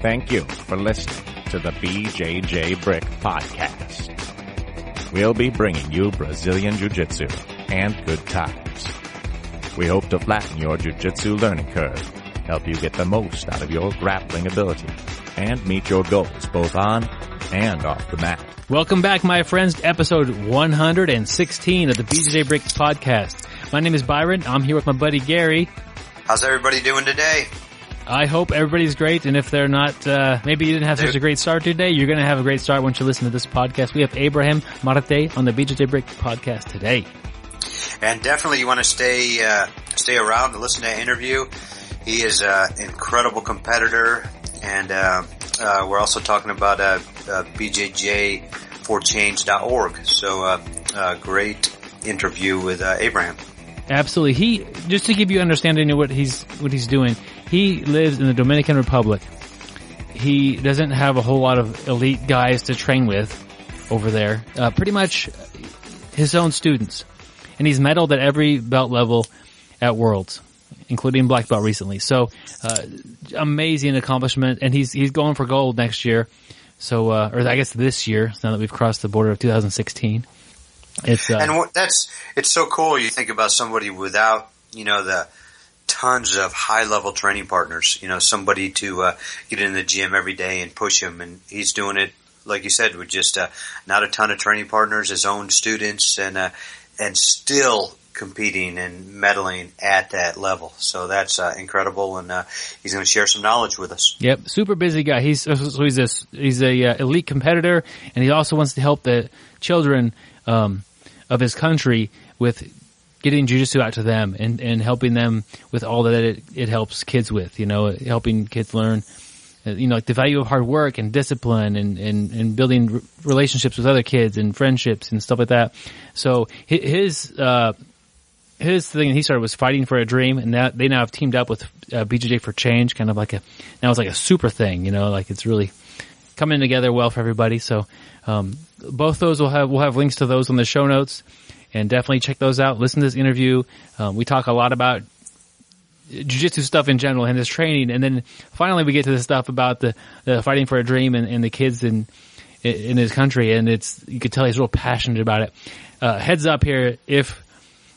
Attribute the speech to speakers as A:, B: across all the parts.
A: Thank you for listening to the BJJ Brick Podcast. We'll be bringing you Brazilian Jiu-Jitsu and good times. We hope to flatten your Jiu-Jitsu learning curve, help you get the most out of your grappling ability, and meet your goals both on and off the mat.
B: Welcome back, my friends, to episode 116 of the BJJ Brick Podcast. My name is Byron. I'm here with my buddy Gary.
C: How's everybody doing today?
B: I hope everybody's great, and if they're not, maybe you didn't have such a great start today, you're going to have a great start once you listen to this podcast. We have Abraham Marte on the BJJ Brick Podcast today.
C: And definitely you want to stay around to listen to that interview. He is an incredible competitor, and we're also talking about BJJ4change.org. So great interview with Abraham.
B: Absolutely. Just to give you understanding of what he's doing, he lives in the Dominican Republic. He doesn't have a whole lot of elite guys to train with over there. Pretty much his own students. And he's medaled at every belt level at Worlds, including black belt recently. So, amazing accomplishment. And he's going for gold next year. So, or I guess this year, now that we've crossed the border of 2016. It's
C: so cool. You think about somebody without, the tons of high level training partners, somebody to, get in the gym every day and push him. And he's doing it, like you said, with just, not a ton of training partners, his own students and still competing and medaling at that level. So that's, incredible. And, he's going to share some knowledge with us.
B: Yep. Super busy guy. He's a elite competitor, and he also wants to help the children, of his country with getting jiu-jitsu out to them and helping them with all that it helps kids with, helping kids learn, like the value of hard work and discipline and building relationships with other kids and friendships and stuff like that. So his thing he started was Fighting for a Dream, and that they now have teamed up with BJJ for Change, kind of like now it's like a super thing, like it's really coming together well for everybody. So, both those we'll have links to those on the show notes, and definitely check those out. Listen to this interview. We talk a lot about jiu-jitsu stuff in general and his training, and then finally we get to the stuff about the Fighting for a Dream and the kids in his country, and you could tell he's real passionate about it. Heads up here, if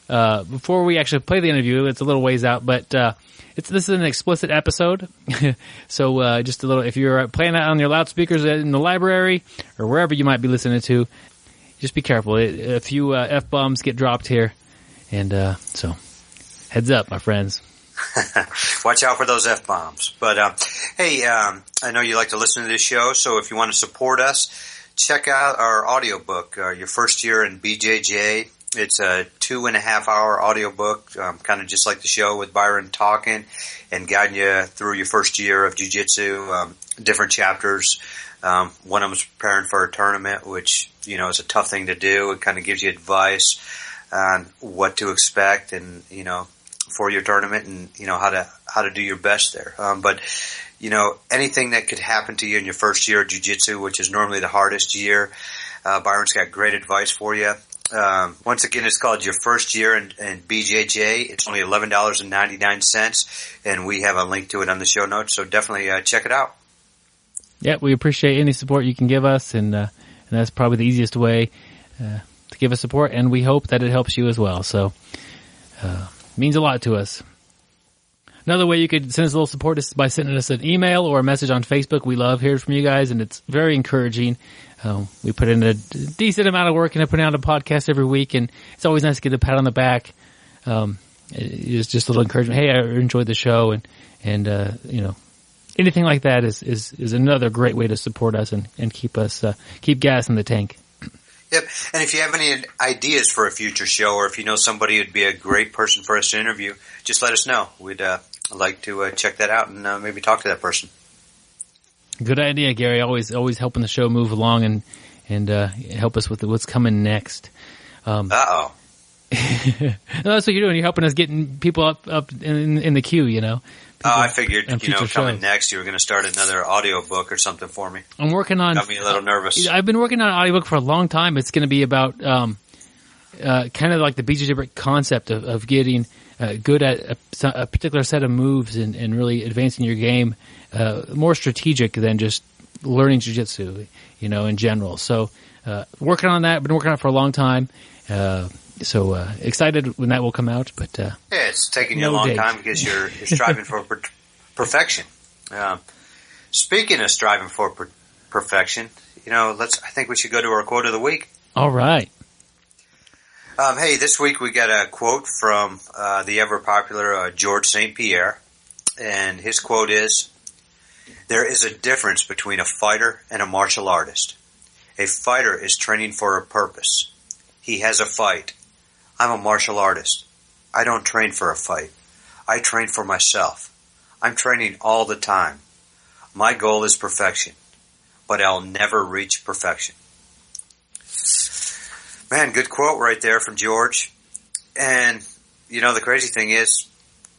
B: before we actually play the interview, it's a little ways out, but this is an explicit episode, so just a little. If you're playing that on your loudspeakers in the library or wherever you might be listening to, just be careful. A few F-bombs get dropped here, and so heads up, my friends.
C: Watch out for those F-bombs. But hey, I know you like to listen to this show, so if you want to support us, check out our audiobook, Your First Year in BJJ. It's a 2.5 hour audiobook, kind of just like the show with Byron talking and guiding you through your first year of jiu-jitsu, different chapters. One of them is preparing for a tournament, which, is a tough thing to do. It kind of gives you advice on what to expect and, for your tournament and, how to do your best there. But anything that could happen to you in your first year of jiu-jitsu, which is normally the hardest year, Byron's got great advice for you. Once again, it's called Your First Year in BJJ. It's only $11.99, and we have a link to it on the show notes, so definitely check it out.
B: Yeah, we appreciate any support you can give us, and that's probably the easiest way to give us support, and we hope that it helps you as well. So it means a lot to us. Another way you could send us a little support is by sending us an email or a message on Facebook. We love hearing from you guys, and it's very encouraging. We put in a decent amount of work into putting out a podcast every week, and it's always nice to get a pat on the back. It's just a little encouragement. Hey, I enjoyed the show, and anything like that is another great way to support us and keep gas in the tank.
C: Yep. And if you have any ideas for a future show, or if you know somebody who'd be a great person for us to interview, just let us know. We'd like to check that out and maybe talk to that person.
B: Good idea, Gary. Always helping the show move along and help us with what's coming next.
C: Uh-oh.
B: No, that's what you're doing. You're helping us getting people up in the queue,
C: I figured, coming next, you were going to start another audiobook or something for me.
B: I'm working on...
C: Got me a little nervous.
B: I've been working on an audiobook for a long time. It's going to be about kind of like the BJJ Brick concept of getting good at a particular set of moves and really advancing your game, more strategic than just learning jiu-jitsu, in general. So working on that, been working on it for a long time. So excited when that will come out. But
C: it's taking you a long time because you're striving for perfection. Speaking of striving for perfection, I think we should go to our quote of the week.
B: All right.
C: Hey, this week we got a quote from the ever-popular George St-Pierre, and his quote is, "There is a difference between a fighter and a martial artist. A fighter is training for a purpose. He has a fight. I'm a martial artist. I don't train for a fight. I train for myself. I'm training all the time. My goal is perfection, but I'll never reach perfection." Man, good quote right there from George. And, the crazy thing is,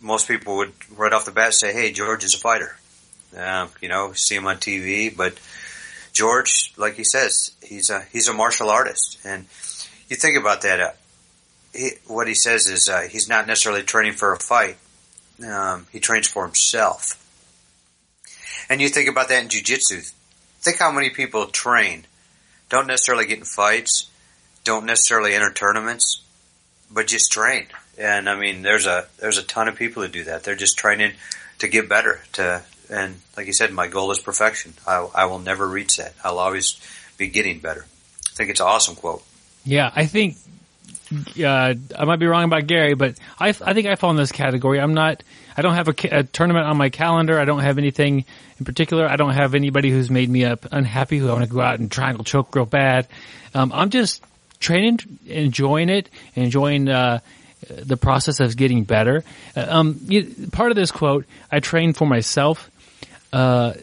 C: most people would right off the bat say, hey, George is a fighter. See him on TV, but George, like he says, he's a martial artist. And you think about that, what he says is he's not necessarily training for a fight. He trains for himself. And you think about that in jiu-jitsu. Think how many people train, don't necessarily get in fights, don't necessarily enter tournaments, but just train. And there's a ton of people who do that. They're just training to get better. And like you said, my goal is perfection. I will never reach that. I'll always be getting better. I think it's an awesome quote.
B: Yeah, I think I might be wrong about Gary, but I think I fall in this category. I don't have a tournament on my calendar. I don't have anything in particular. I don't have anybody who's made me unhappy who I want to go out and triangle choke real bad. I'm just training, enjoying it, enjoying the process of getting better. Part of this quote, I train for myself. I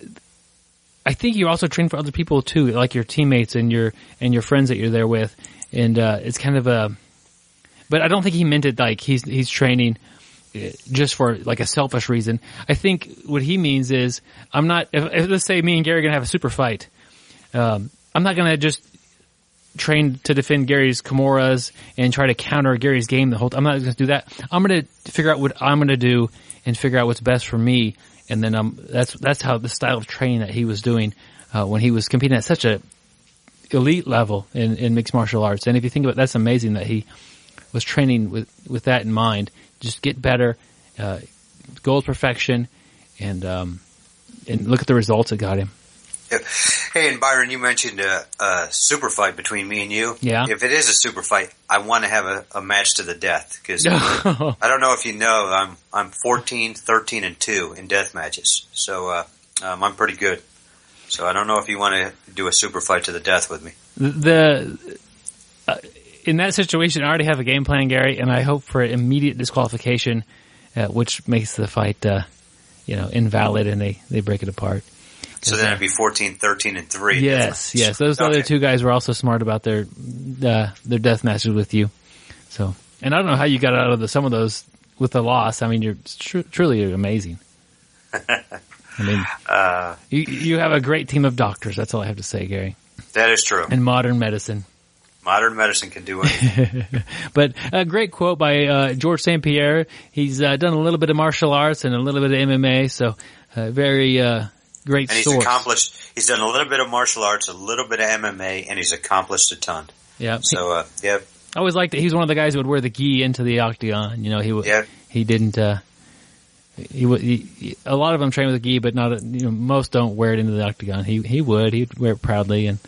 B: think you also train for other people too, like your teammates and your friends that you're there with. And it's kind of but I don't think he meant it like he's training just for like a selfish reason. I think what he means is I'm not. If let's say me and Gary are gonna have a super fight, I'm not gonna just train to defend Gary's Kimuras and try to counter Gary's game the whole time. I'm not going to do that. I'm going to figure out what I'm going to do and figure out what's best for me. And then that's how the style of training that he was doing when he was competing at such a elite level in mixed martial arts. And if you think about it, that's amazing that he was training with that in mind. Just get better, goal is perfection, and look at the results it got him.
C: Hey, and Byron, you mentioned a super fight between me and you.
B: Yeah.
C: If it is a super fight, I want to have a match to the death because I don't know if you know, I'm 14, 13, and 2 in death matches, so I'm pretty good. So I don't know if you want to do a super fight to the death with me.
B: In that situation, I already have a game plan, Gary, and I hope for immediate disqualification, which makes the fight invalid, and they break it apart.
C: So then it'd be 14, 13, and 3.
B: Yes. Those other two guys were also smart about their death matches with you. So, and I don't know how you got out of some of those with the loss. You're truly amazing. You have a great team of doctors. That's all I have to say, Gary.
C: That is true.
B: And modern medicine.
C: Modern medicine can do anything.
B: But a great quote by George St-Pierre. He's done a little bit of martial arts and a little bit of MMA, so very great
C: and he's
B: source.
C: Accomplished. He's done a little bit of martial arts, a little bit of MMA, and he's accomplished a ton.
B: Yeah.
C: So, yeah.
B: I always liked that he's one of the guys who would wear the gi into the octagon. He didn't. A lot of them train with a gi, but not. Most don't wear it into the octagon. He would. He'd wear it proudly, and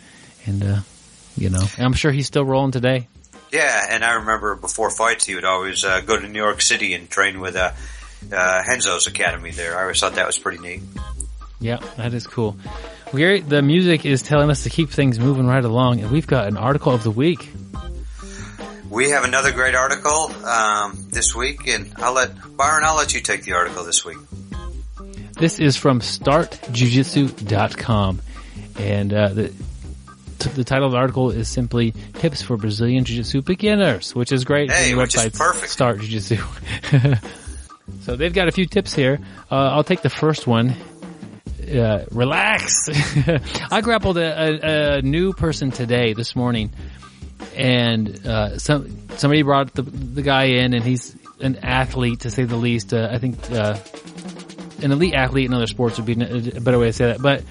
B: I'm sure he's still rolling today.
C: Yeah, and I remember before fights, he would always go to New York City and train with Henzo's Academy there. I always thought that was pretty neat.
B: Yeah, that is cool. Well, Gary, the music is telling us to keep things moving right along, and we've got an article of the week.
C: We have another great article this week, and I'll let you take the article this week.
B: This is from startjujitsu.com, and the title of the article is simply Tips for Brazilian Jiu-Jitsu Beginners, which is great.
C: Hey, which is perfect.
B: Start Jiu-Jitsu. So they've got a few tips here. I'll take the first one. Relax. I grappled a new person this morning, and somebody brought the guy in, and he's an athlete, to say the least. I think an elite athlete in other sports would be a better way to say that, but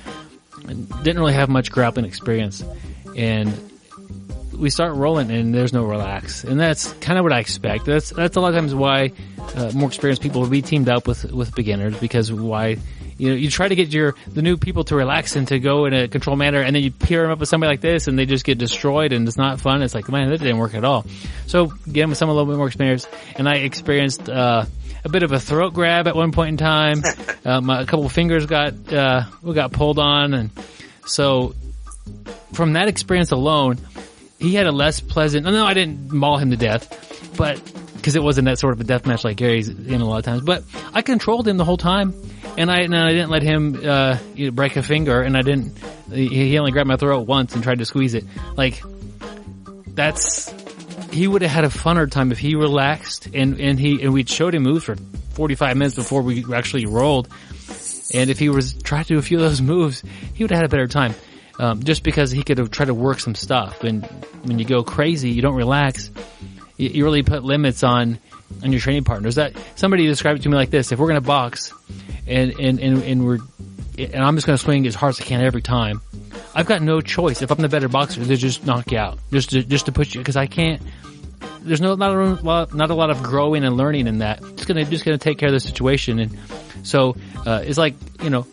B: didn't really have much grappling experience. And we start rolling, and there's no relax. And that's kind of what I expect. That's a lot of times why more experienced people will be teamed up with beginners, because why... You try to get the new people to relax and to go in a controlled manner, and then you pair them up with somebody like this, and they just get destroyed, and it's not fun. It's like, man, that didn't work at all. So get them with someone a little bit more experienced. And I experienced a bit of a throat grab at one point in time. A couple of fingers got pulled on, and so from that experience alone, he had a less pleasant. No, I didn't maul him to death, but because it wasn't that sort of a death match like Gary's in a lot of times. But I controlled him the whole time. And I didn't let him break a finger, and he only grabbed my throat once and tried to squeeze it. Like, he would have had a funner time if he relaxed and we showed him moves for 45 minutes before we actually rolled. And if he was trying to do a few of those moves, he would have had a better time. Just because he could have tried to work some stuff. And when you go crazy, you don't relax, you really put limits on your training partners. That somebody described it to me like this: if we're going to box, and I'm just going to swing as hard as I can every time, I've got no choice. If I'm the better boxer, to just knock you out, just to push you, because I can't. There's not a lot of growing and learning in that. Just gonna take care of the situation. And so it's like,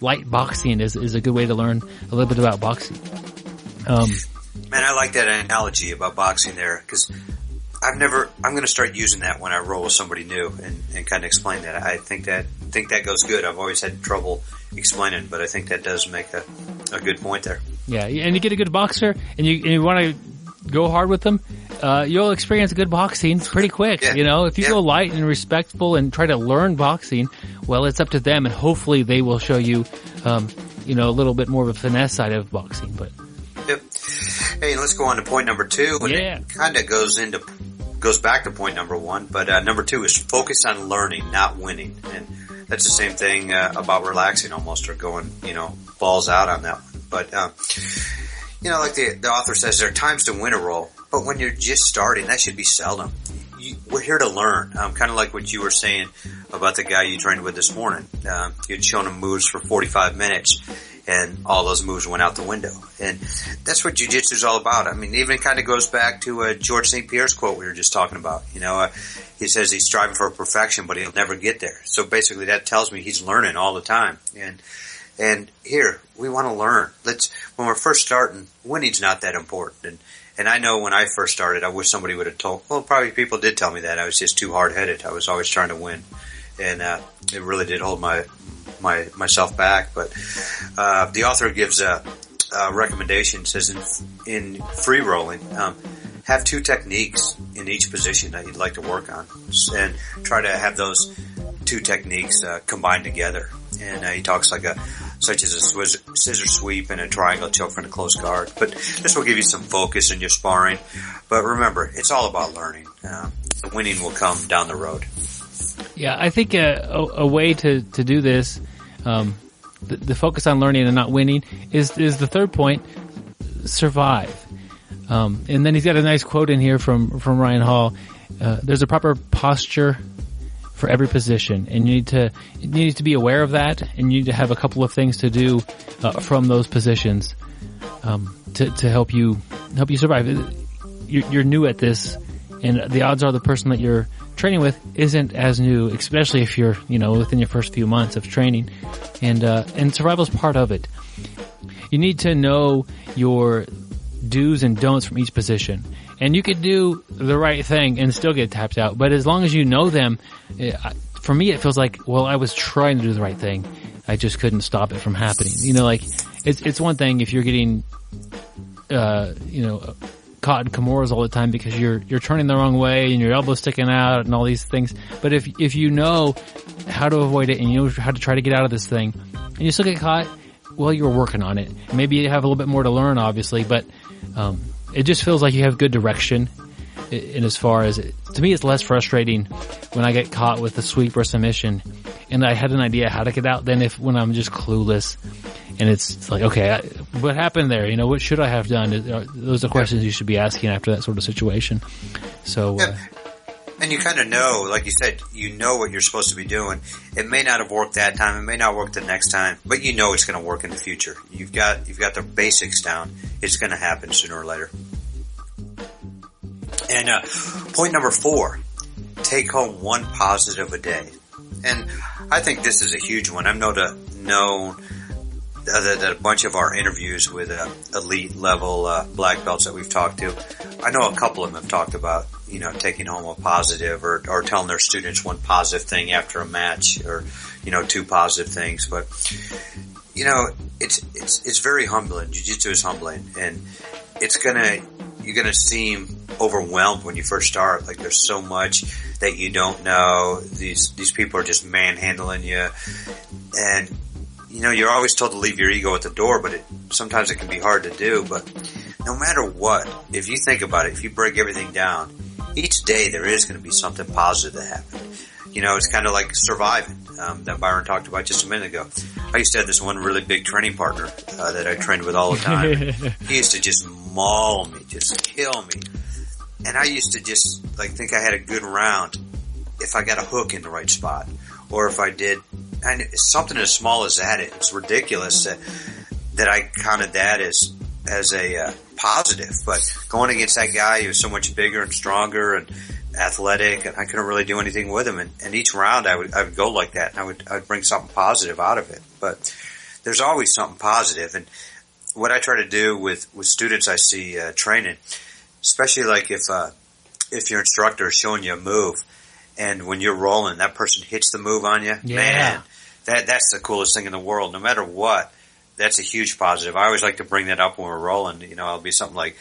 B: light boxing is a good way to learn a little bit about boxing.
C: Man, I like that analogy about boxing there, because I'm going to start using that when I roll with somebody new and kind of explain that. I think that goes good. I've always had trouble explaining, but I think that does make a good point there.
B: Yeah, and you get a good boxer, and you want to go hard with them, you'll experience good boxing pretty quick. Yeah. If you go light and respectful and try to learn boxing, well, it's up to them, and hopefully they will show you, a little bit more of a finesse side of boxing. But
C: yep. Hey, let's go on to point number 2. And it kind of goes back to point number 1, but number 2 is focus on learning, not winning. And that's the same thing about relaxing almost, or going, balls out on that one. But, like the author says, there are times to win a roll, but when you're just starting, that should be seldom. We're here to learn. Kind of like what you were saying about the guy you trained with this morning. You'd shown him moves for 45 minutes. And all those moves went out the window. And that's what Jiu-Jitsu is all about. I mean, even kind of goes back to George St-Pierre's quote we were just talking about. He says he's striving for perfection, but he'll never get there. So basically that tells me he's learning all the time. And here, we want to learn. When we're first starting, winning's not that important. And I know when I first started, I wish somebody would have probably people did tell me that. I was just too hard-headed. I was always trying to win. And it really did hold myself back. But the author gives a recommendation, says in free rolling, have 2 techniques in each position that you'd like to work on, and try to have those 2 techniques combined together. And he talks such as a scissor sweep and a triangle choke from a close guard. But this will give you some focus in your sparring. But remember, it's all about learning. The winning will come down the road.
B: Yeah, I think a way to do this, the focus on learning and not winning, is the third point: survive. And then he's got a nice quote in here from Ryan Hall. There's a proper posture for every position, and you need to be aware of that, and you need to have a couple of things to do from those positions to help you survive. You're new at this, and the odds are the person that you're training with isn't as new, especially if you're within your first few months of training, and survival is part of it. You need to know your do's and don'ts from each position. And you could do the right thing and still get tapped out. But as long as you know them, for me, it feels like, well, I was trying to do the right thing. I just couldn't stop it from happening. It's one thing if you're getting, caught in Kimuras all the time because you're turning the wrong way and your elbow's sticking out and all these things. But if you know how to avoid it and you know how to try to get out of this thing and you still get caught, well, you're working on it. Maybe you have a little bit more to learn, obviously, but it just feels like you have good direction. And as far as to me, it's less frustrating when I get caught with a sweep or submission, and I had an idea how to get out than when I'm just clueless. And it's like, okay, what happened there? What should I have done? Those are questions you should be asking after that sort of situation. So,
C: And you kind of know, like you said, you know what you're supposed to be doing. It may not have worked that time. It may not work the next time, but you know it's going to work in the future. You've got the basics down. It's going to happen sooner or later. And point number 4, take home one positive a day. And I think this is a huge one. I've known that a bunch of our interviews with elite level black belts that we've talked to, I know a couple of them have talked about, taking home a positive or telling their students one positive thing after a match, or 2 positive things. But it's very humbling. Jiu-Jitsu is humbling, and you're gonna seem overwhelmed when you first start. Like, there's so much that you don't know. These people are just manhandling you, and you're always told to leave your ego at the door, but sometimes it can be hard to do. But no matter what, if you think about it, if you break everything down, each day there is going to be something positive that happens. It's kind of like surviving, that Byron talked about just a minute ago. I used to have this one really big training partner that I trained with all the time. He used to just maul me, just kill me. And I used to just think I had a good round if I got a hook in the right spot, or if I did, and something as small as that. It's ridiculous that I counted that as a positive. But going against that guy, he was so much bigger and stronger and athletic, and I couldn't really do anything with him. And each round I would go like that, and I would bring something positive out of it. But there's always something positive. And what I try to do with students I see training, especially like if your instructor is showing you a move, and when you're rolling, that person hits the move on you, man, that's the coolest thing in the world. No matter what, that's a huge positive. I always like to bring that up when we're rolling. It'll be something like,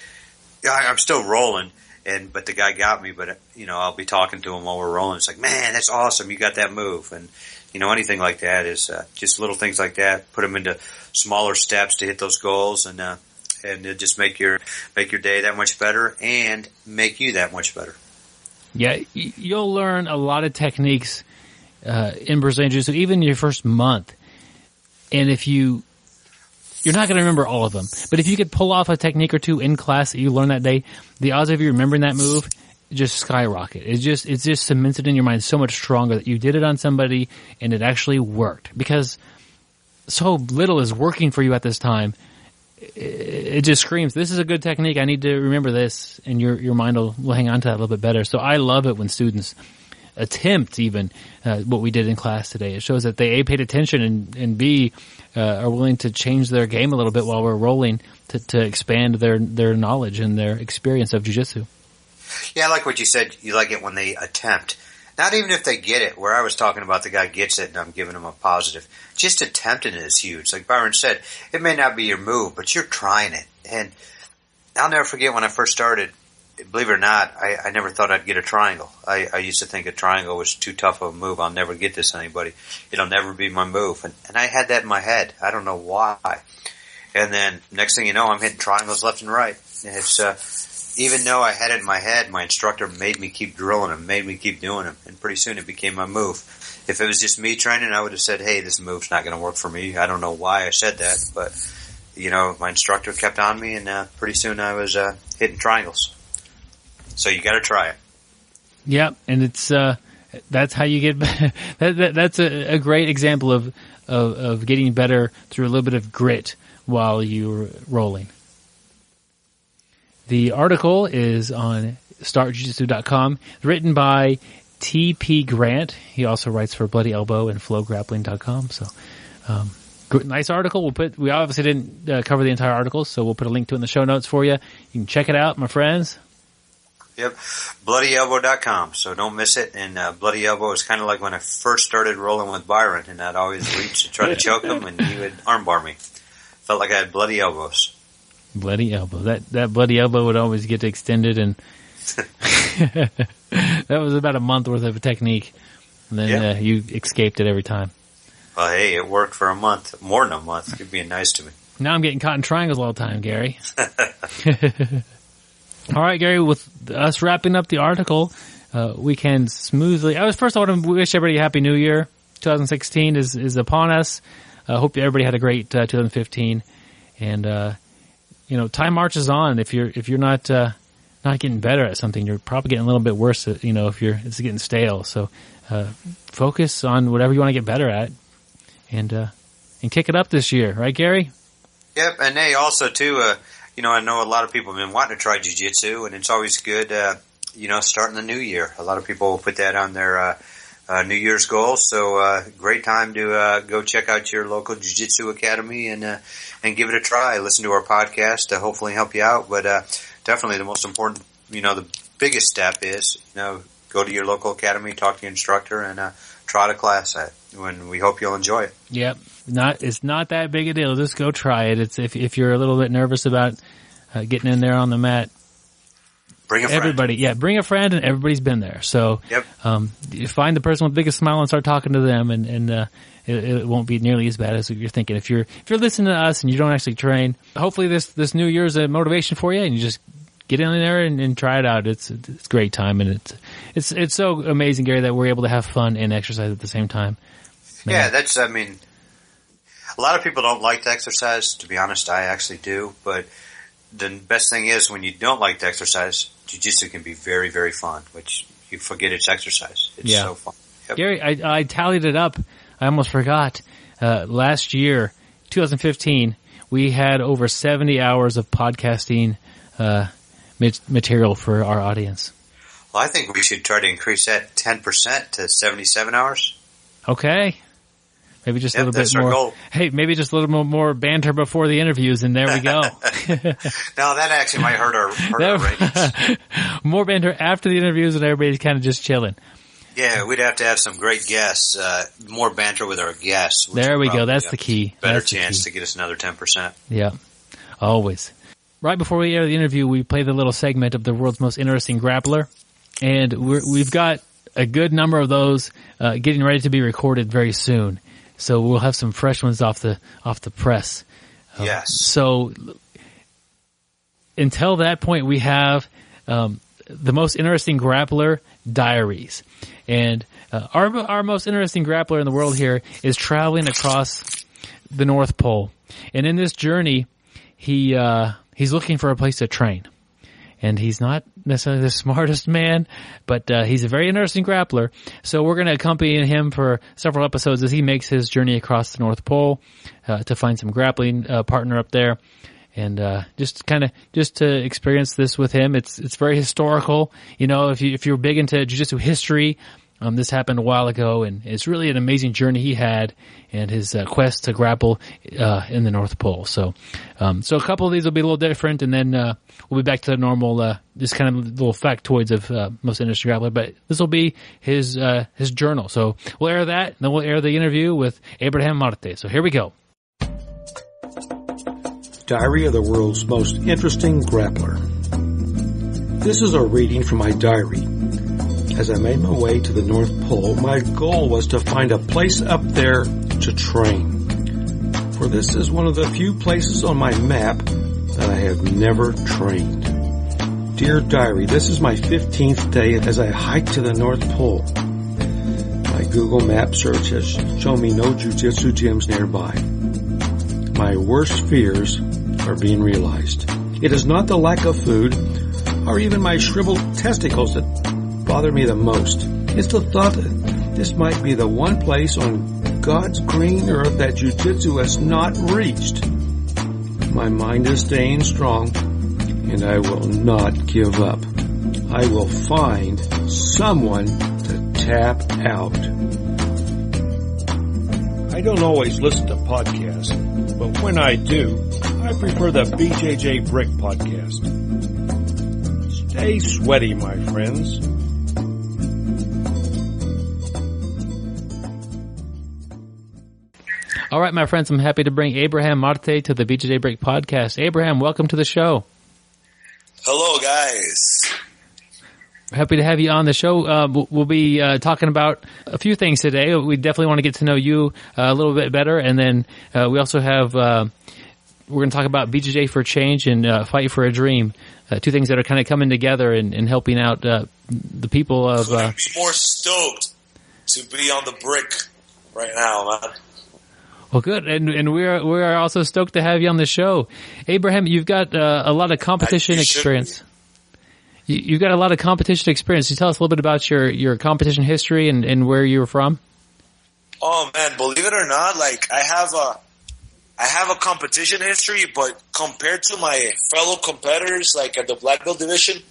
C: I'm still rolling, but the guy got me, but I'll be talking to him while we're rolling. It's like, man, that's awesome. You got that move. And anything like that is just little things like that. Put them into smaller steps to hit those goals, and it just make your day that much better and make you that much better.
B: Yeah, you'll learn a lot of techniques in Brazilian Jiu-Jitsu, even your first month. And if you're not going to remember all of them, but if you could pull off a technique or 2 in class that you learned that day, the odds of you remembering that move just skyrocket. It's just cemented in your mind so much stronger that you did it on somebody and it actually worked, because so little is working for you at this time. It just screams, this is a good technique. I need to remember this, and your mind will hang on to that a little bit better. So I love it when students attempt even what we did in class today. It shows that they A, paid attention, and B, are willing to change their game a little bit while we're rolling to expand their knowledge and their experience of jiu-jitsu.
C: Yeah, I like what you said. You like it when they attempt. Not even if they get it, where I was talking about the guy gets it and I'm giving him a positive. Just attempting it is huge. Like Byron said, it may not be your move, but you're trying it. And I'll never forget when I first started, believe it or not, I never thought I'd get a triangle. I used to think a triangle was too tough of a move. I'll never get this on anybody. It'll never be my move. And I had that in my head. I don't know why. And then next thing you know, I'm hitting triangles left and right. And it's, even though I had it in my head, my instructor made me keep drilling them, made me keep doing them. And pretty soon it became my move. If it was just me training, I would have said, hey, this move's not going to work for me. I don't know why I said that, but my instructor kept on me, and pretty soon I was hitting triangles. So you got to try it.
B: Yeah, and it's that's how you get. That's a great example of getting better through a little bit of grit while you're rolling. The article is on startjujitsu.com, written by T.P. Grant. He also writes for Bloody Elbow and flowgrappling.com. So, nice article. We obviously didn't cover the entire article, so we'll put a link to it in the show notes for you. You can check it out, my friends.
C: Yep, bloodyelbow.com, so don't miss it. And Bloody Elbow is kind of like when I first started rolling with Byron, and I'd always reach to try to choke him, and he would armbar me. Felt like I had bloody elbows. Bloody elbow.
B: That bloody elbow would always get extended, and that was about a month worth of a technique. And then you escaped it every time.
C: Well, hey, it worked for a month, more than a month. You're being nice to me.
B: Now I'm getting caught in triangles all the time, Gary. All right, Gary, with us wrapping up the article, we can smoothly... I want to wish everybody a Happy New Year. 2016 is upon us. I hope everybody had a great 2015. And, time marches on. If you're not not getting better at something. You're probably getting a little bit worse, if it's getting stale. So focus on whatever you want to get better at, and kick it up this year, right, Gary?
C: Yep, and hey, also too, I know a lot of people have been wanting to try jiu-jitsu, and it's always good, starting the new year. A lot of people will put that on their New Year's goals, so great time to go check out your local jiu-jitsu academy and give it a try. Listen to our podcast to hopefully help you out, but definitely the most important, the biggest step is, go to your local academy, talk to your instructor, and try the class out. And we hope you'll enjoy it.
B: Yep. It's not that big a deal. Just go try it. It's if you're a little bit nervous about getting in there on the mat,
C: bring a friend.
B: Everybody, bring a friend, and everybody's been there. So,
C: yep.
B: You find the person with the biggest smile and start talking to them, and it won't be nearly as bad as you're thinking. If you're listening to us and you don't actually train, hopefully this new year's a motivation for you, and you just get in there and try it out. It's a great time, and it's so amazing, Gary, that we're able to have fun and exercise at the same time. Man.
C: Yeah, a lot of people don't like to exercise. To be honest, I actually do. But the best thing is when you don't like to exercise, jiu-jitsu can be very, very fun, which you forget it's exercise. It's so fun. Yep.
B: Gary, I tallied it up. I almost forgot. Last year, 2015, we had over 70 hours of podcasting material for our audience.
C: Well, I think we should try to increase that 10% to 77 hours.
B: Okay. Maybe just a little bit more.
C: Goal.
B: Hey, maybe just a little more banter before the interviews, and there we go.
C: No, that actually might hurt our ratings.
B: More banter after the interviews, and everybody's kind of just chilling.
C: Yeah, we'd have to have some great guests. More banter with our guests.
B: There we go. That's the key.
C: Better chance to get us another 10%.
B: Yeah, always. Right before we air the interview, we play the little segment of the world's most interesting grappler, and we've got a good number of those getting ready to be recorded very soon. So we'll have some fresh ones off the press.
C: Yes.
B: So until that point, we have the most interesting grappler diaries, and our most interesting grappler in the world here is traveling across the North Pole, and in this journey, he's looking for a place to train. And he's not necessarily the smartest man, but he's a very interesting grappler. So we're going to accompany him for several episodes as he makes his journey across the North Pole to find some grappling partner up there, and just to experience this with him. It's very historical. If you're big into jiu-jitsu history, this happened a while ago, and it's really an amazing journey he had and his quest to grapple in the North Pole. So a couple of these will be a little different, and then we'll be back to the normal, just kind of little factoids of most interesting grappler. But this will be his journal. So we'll air that, and then we'll air the interview with Abraham Marte. So here we go.
D: Diary of the world's most interesting grappler. This is a reading from my diary. As I made my way to the North Pole, my goal was to find a place up there to train. For this is one of the few places on my map that I have never trained. Dear Diary, this is my 15th day as I hike to the North Pole. My Google Map search has shown me no jiu-jitsu gyms nearby. My worst fears are being realized. It is not the lack of food or even my shriveled testicles that bother me the most. It's the thought that this might be the one place on God's green earth that jiu-jitsu has not reached. My mind is staying strong, and I will not give up. I will find someone to tap out. I don't always listen to podcasts, but when I do, I prefer the BJJ Brick podcast. Stay sweaty, my friends.
B: All right, my friends, I'm happy to bring Abraham Marte to the BJJ Break podcast. Abraham, welcome to the show.
E: Hello, guys.
B: Happy to have you on the show. We'll be talking about a few things today. We definitely want to get to know you a little bit better, and then we also have we're going to talk about BJJ for Change and Fight for a Dream, two things that are kind of coming together and helping out the people of.
E: Couldn't be more stoked to be on the brick right now, man.
B: Well, good, and we are also stoked to have you on the show, Abraham. You've got a lot of competition experience. You've got a lot of competition experience. Can you tell us a little bit about your competition history and where you were from?
E: Oh man, believe it or not, like I have a competition history, but compared to my fellow competitors, like at the black belt division,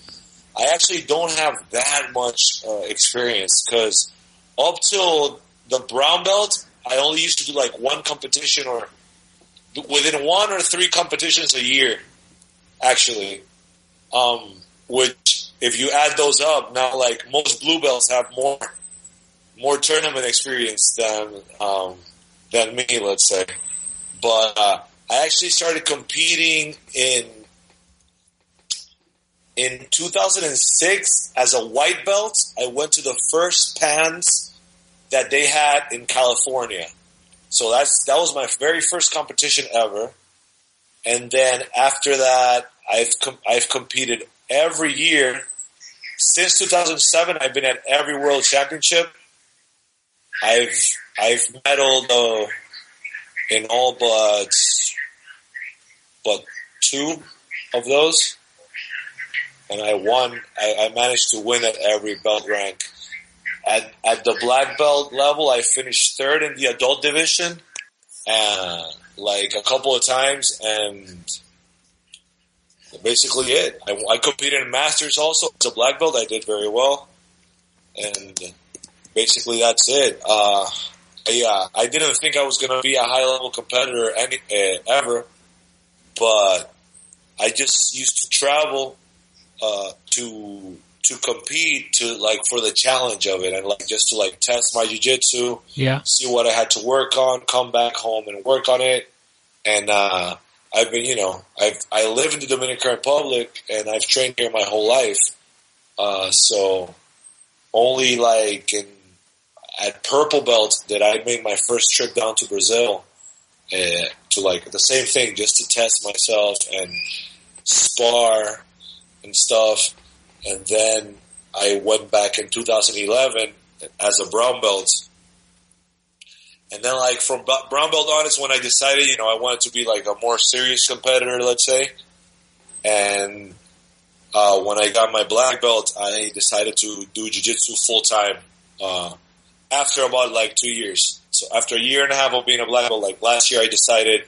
E: I actually don't have that much experience, because up till the brown belt, I only used to do like one competition, or within 1 or 3 competitions a year, actually. Which, if you add those up, now like most blue belts have more tournament experience than me, let's say. But I actually started competing in 2006 as a white belt. I went to the first PANs that they had in California. So that was my very first competition ever. And then after that, I've competed every year. Since 2007, I've been at every world championship. I've medaled in all but 2 of those, and I won. I managed to win at every belt rank. At the black belt level, I finished 3rd in the adult division, like a couple of times, and basically it. I competed in Masters also. As a black belt, I did very well, and basically that's it. I didn't think I was going to be a high-level competitor ever, but I just used to travel to compete, for the challenge of it, and just to test my jiu-jitsu, see what I had to work on, come back home and work on it. And I've been, I live in the Dominican Republic, and I've trained here my whole life. So only at purple belt that I made my first trip down to Brazil to the same thing, just to test myself and spar and stuff. And then I went back in 2011 as a brown belt. And then from brown belt on is when I decided, I wanted to be a more serious competitor, let's say. And when I got my black belt, I decided to do jiu-jitsu full time. After about 2 years. So after a year and a half of being a black belt, last year I decided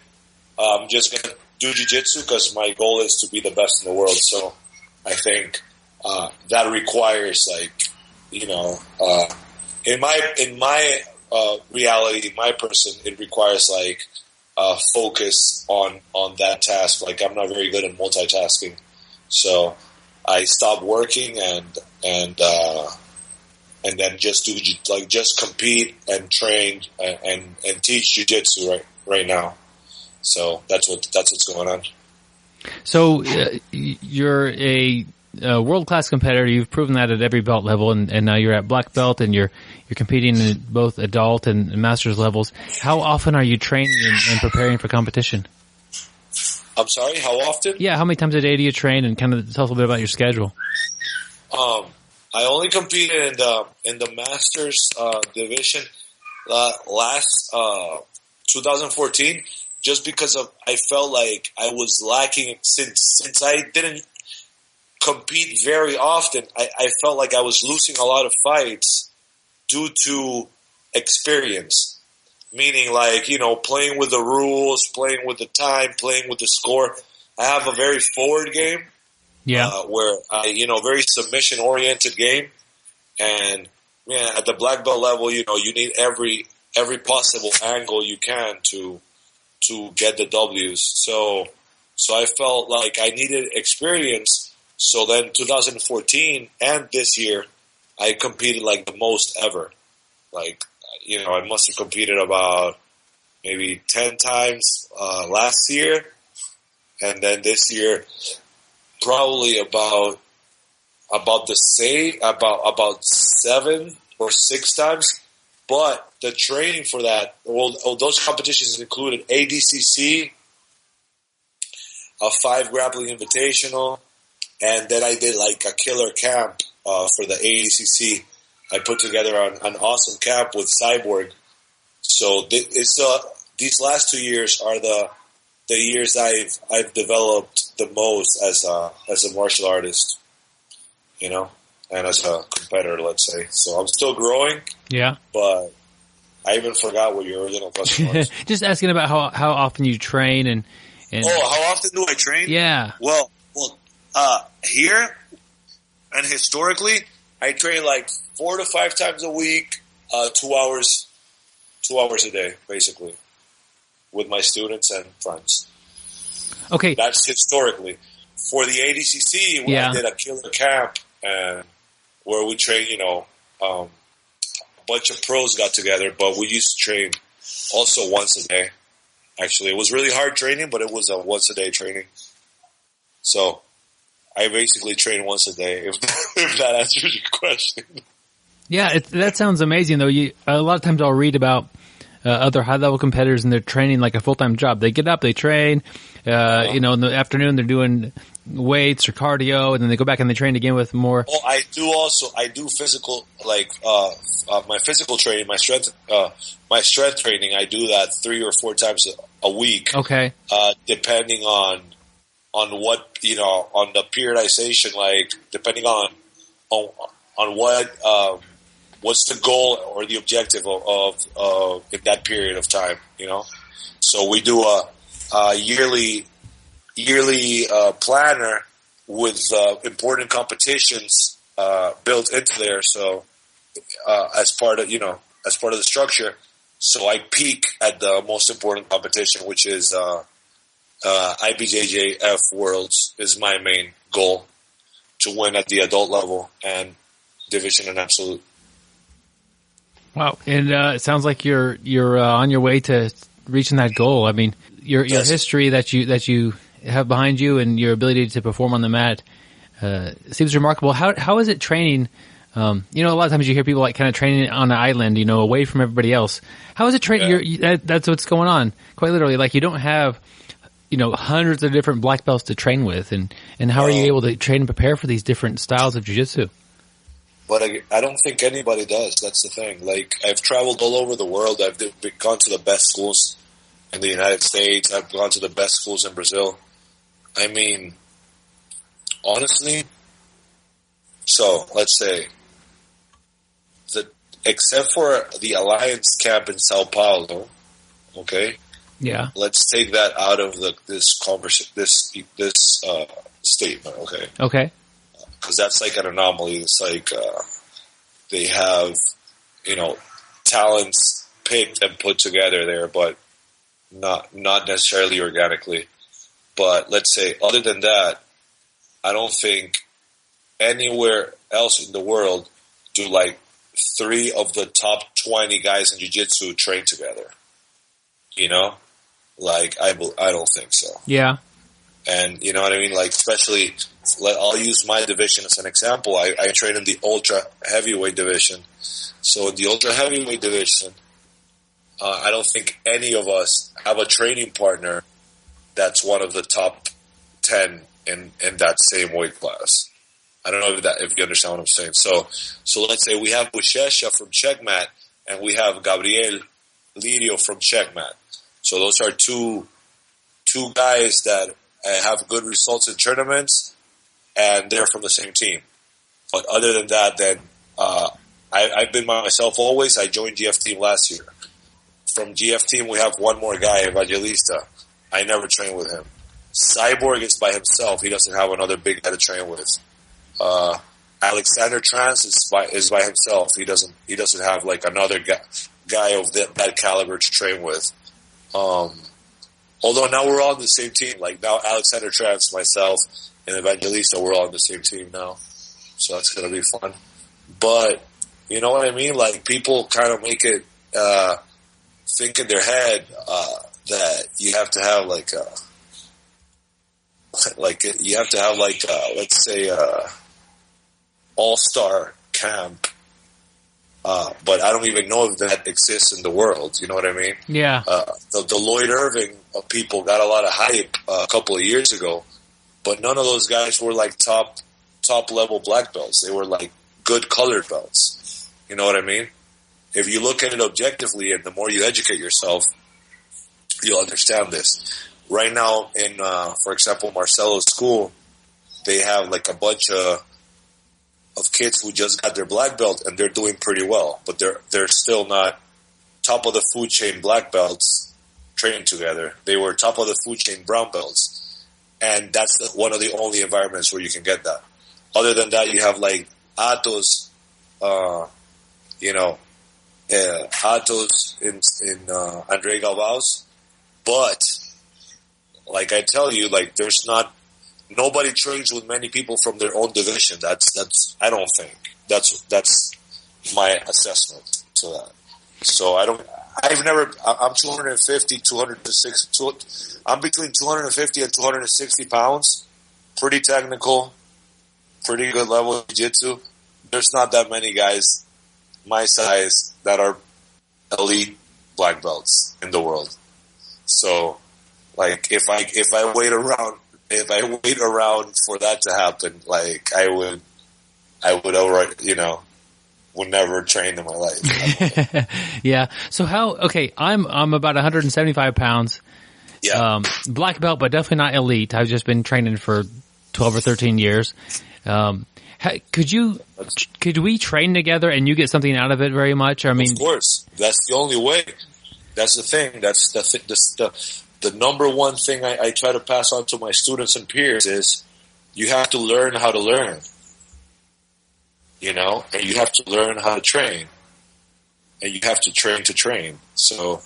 E: I'm just going to do jiu-jitsu because my goal is to be the best in the world. So I think that requires in my reality, my person, it requires focus on that task. I'm not very good at multitasking. So I stopped working and then just do just compete and train and teach jiu-jitsu right now. So that's what's going on. So
B: you're a world-class competitor. You've proven that at every belt level, and now you're at black belt, and you're competing in both adult and masters levels. How often are you training and preparing for competition?
E: I'm sorry, how often?
B: Yeah, how many times a day do you train, and kind of tell us a little bit about your schedule.
E: I only competed in the Masters division last 2014, just because I felt like I was lacking since I didn't compete very often. I felt like I was losing a lot of fights due to experience, meaning playing with the rules, playing with the time, playing with the score. I have a very forward game. Where very submission oriented game, and at the black belt level, you need every possible angle you can to get the W's. So I felt like I needed experience. So then 2014 and this year, I competed the most ever. I must have competed about maybe 10 times last year, and then this year, probably about the same, about 7 or 6 times. But the training for that, those competitions included ADCC, a 5 grappling invitational, and then I did a killer camp for the ADCC. I put together an awesome camp with Cyborg. So these last 2 years are the years I've developed the most as a martial artist. you know, and as a competitor, let's say. So I'm still growing.
B: Yeah.
E: But I even forgot what your original question was.
B: Just asking about how often you train and
E: how often do I train?
B: Yeah.
E: Well, here and historically, I train like 4 to 5 times a week, 2 hours a day, basically, with my students and friends.
B: Okay.
E: That's historically. For the ADCC, I did a killer camp, and where we train, a bunch of pros got together, but we used to train also once a day. Actually, it was really hard training, but it was a once a day training. So I basically train once a day, if that answers your question.
B: Yeah, that sounds amazing, though. A lot of times I'll read about other high-level competitors, and they're training like a full-time job. They get up, they train, in the afternoon they're doing weights or cardio, and then they go back and they train again with more.
E: Oh, I do physical, my physical training, my strength training. I do that 3 or 4 times a week.
B: Okay.
E: Depending on what, on the periodization, like depending on what, what's the goal or the objective of in that period of time, So we do a yearly planner with important competitions built into there. So as part of the structure, so I peak at the most important competition, which is IBJJF Worlds is my main goal, to win at the adult level and division and absolute.
B: Wow, and it sounds like you're on your way to reaching that goal. I mean, your history that you have behind you and your ability to perform on the mat seems remarkable. How is it training? A lot of times you hear people like kind of training on an island, away from everybody else. How is it training? Yeah. That's what's going on. Quite literally, like you don't have hundreds of different black belts to train with, and how are you able to train and prepare for these different styles of jiu-jitsu?
E: But I don't think anybody does. That's the thing. Like, I've traveled all over the world. I've gone to the best schools in the United States. I've gone to the best schools in Brazil. I mean, honestly, so let's say except for the Alliance camp in Sao Paulo, okay?
B: Yeah.
E: Let's take that out of this statement, okay?
B: Okay.
E: Because that's like an anomaly. It's like they have, talents picked and put together there, but not necessarily organically. But let's say, other than that, I don't think anywhere else in the world do like 3 of the top 20 guys in jiu-jitsu train together. Like I don't think so.
B: Yeah.
E: And you know what I mean? Like, especially, I'll use my division as an example. I train in the ultra heavyweight division. So in the ultra heavyweight division, I don't think any of us have a training partner that's one of the top 10 in that same weight class. I don't know if you understand what I'm saying. So let's say we have Bushesha from Checkmat and we have Gabriel Lirio from Checkmat. So those are two guys that have good results in tournaments, and they're from the same team. But other than that, then I've been by myself always. I joined GF Team last year. From GF Team, we have one more guy, Evangelista. I never train with him. Cyborg is by himself. He doesn't have another big guy to train with. Alexander Trans is by himself. He doesn't have like another guy of that caliber to train with. Although now we're all on the same team. Like now Alexander Trans, myself, and Evangelista, we're all on the same team now. So that's going to be fun. But, you know what I mean? Like people kind of make it, think in their head, that you have to have let's say, all-star camp. But I don't even know if that exists in the world. You know what I mean?
B: Yeah.
E: The Lloyd Irving people got a lot of hype a couple of years ago, but none of those guys were like top level black belts. They were like good colored belts. You know what I mean? If you look at it objectively, and the more you educate yourself, you'll understand this. Right now, in for example, Marcelo's school, they have like a bunch of of kids who just got their black belt and they're doing pretty well, but they're still not top of the food chain black belts training together. They were top of the food chain brown belts, and that's one of the only environments where you can get that. Other than that, you have like Atos, Atos in Andre Galvao's, but like I tell you, like nobody trains with many people from their own division. That's I don't think that's my assessment to that. So I'm 250, 260, I'm between 250 and 260 pounds. Pretty technical, pretty good level of jiu-jitsu. There's not that many guys my size that are elite black belts in the world. So, like, if I wait around for that to happen, like, I would already, would never train in my life.
B: Yeah. So I'm about 175 pounds.
E: Yeah.
B: Black belt, but definitely not elite. I've just been training for 12 or 13 years. Could we train together and you get something out of it very much? I mean,
E: of course, that's the only way. That's the thing. That's the number one thing I try to pass on to my students and peers is you have to learn how to learn, and you have to learn how to train, and you have to train. So,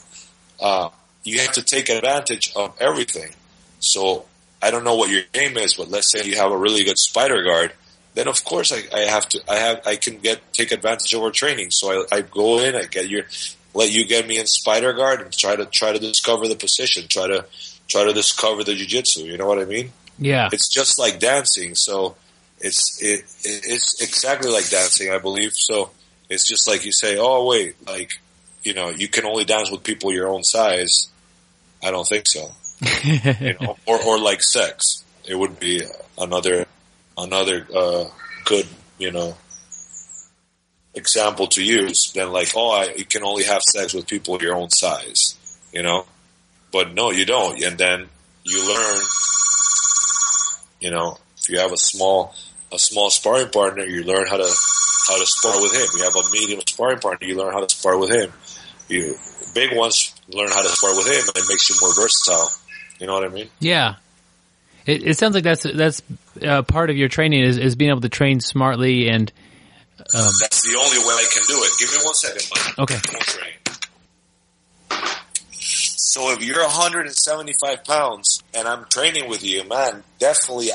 E: you have to take advantage of everything. So I don't know what your game is, but let's say you have a really good spider guard. Then of course I can take advantage of our training. So I go in, let you get me in spider guard and try to discover the position, try to discover the jiu-jitsu. You know what I mean?
B: Yeah.
E: It's just like dancing. So it's exactly like dancing, I believe. So it's just like you say, oh wait, like, you can only dance with people your own size. I don't think so. Or like sex. It would be another good, example to use than like, you can only have sex with people your own size, but no, you don't. And then you learn, if you have a small sparring partner, you learn how to spar with him. You have a medium sparring partner, you learn how to spar with him. You big ones learn how to spar with him, and it makes you more versatile. You know what I mean? Yeah.
B: It sounds like that's part of your training is being able to train smartly and.
E: That's the only way I can do it. Give me 1 second, Mike.
B: Okay.
E: So if you're 175 pounds and I'm training with you, man, definitely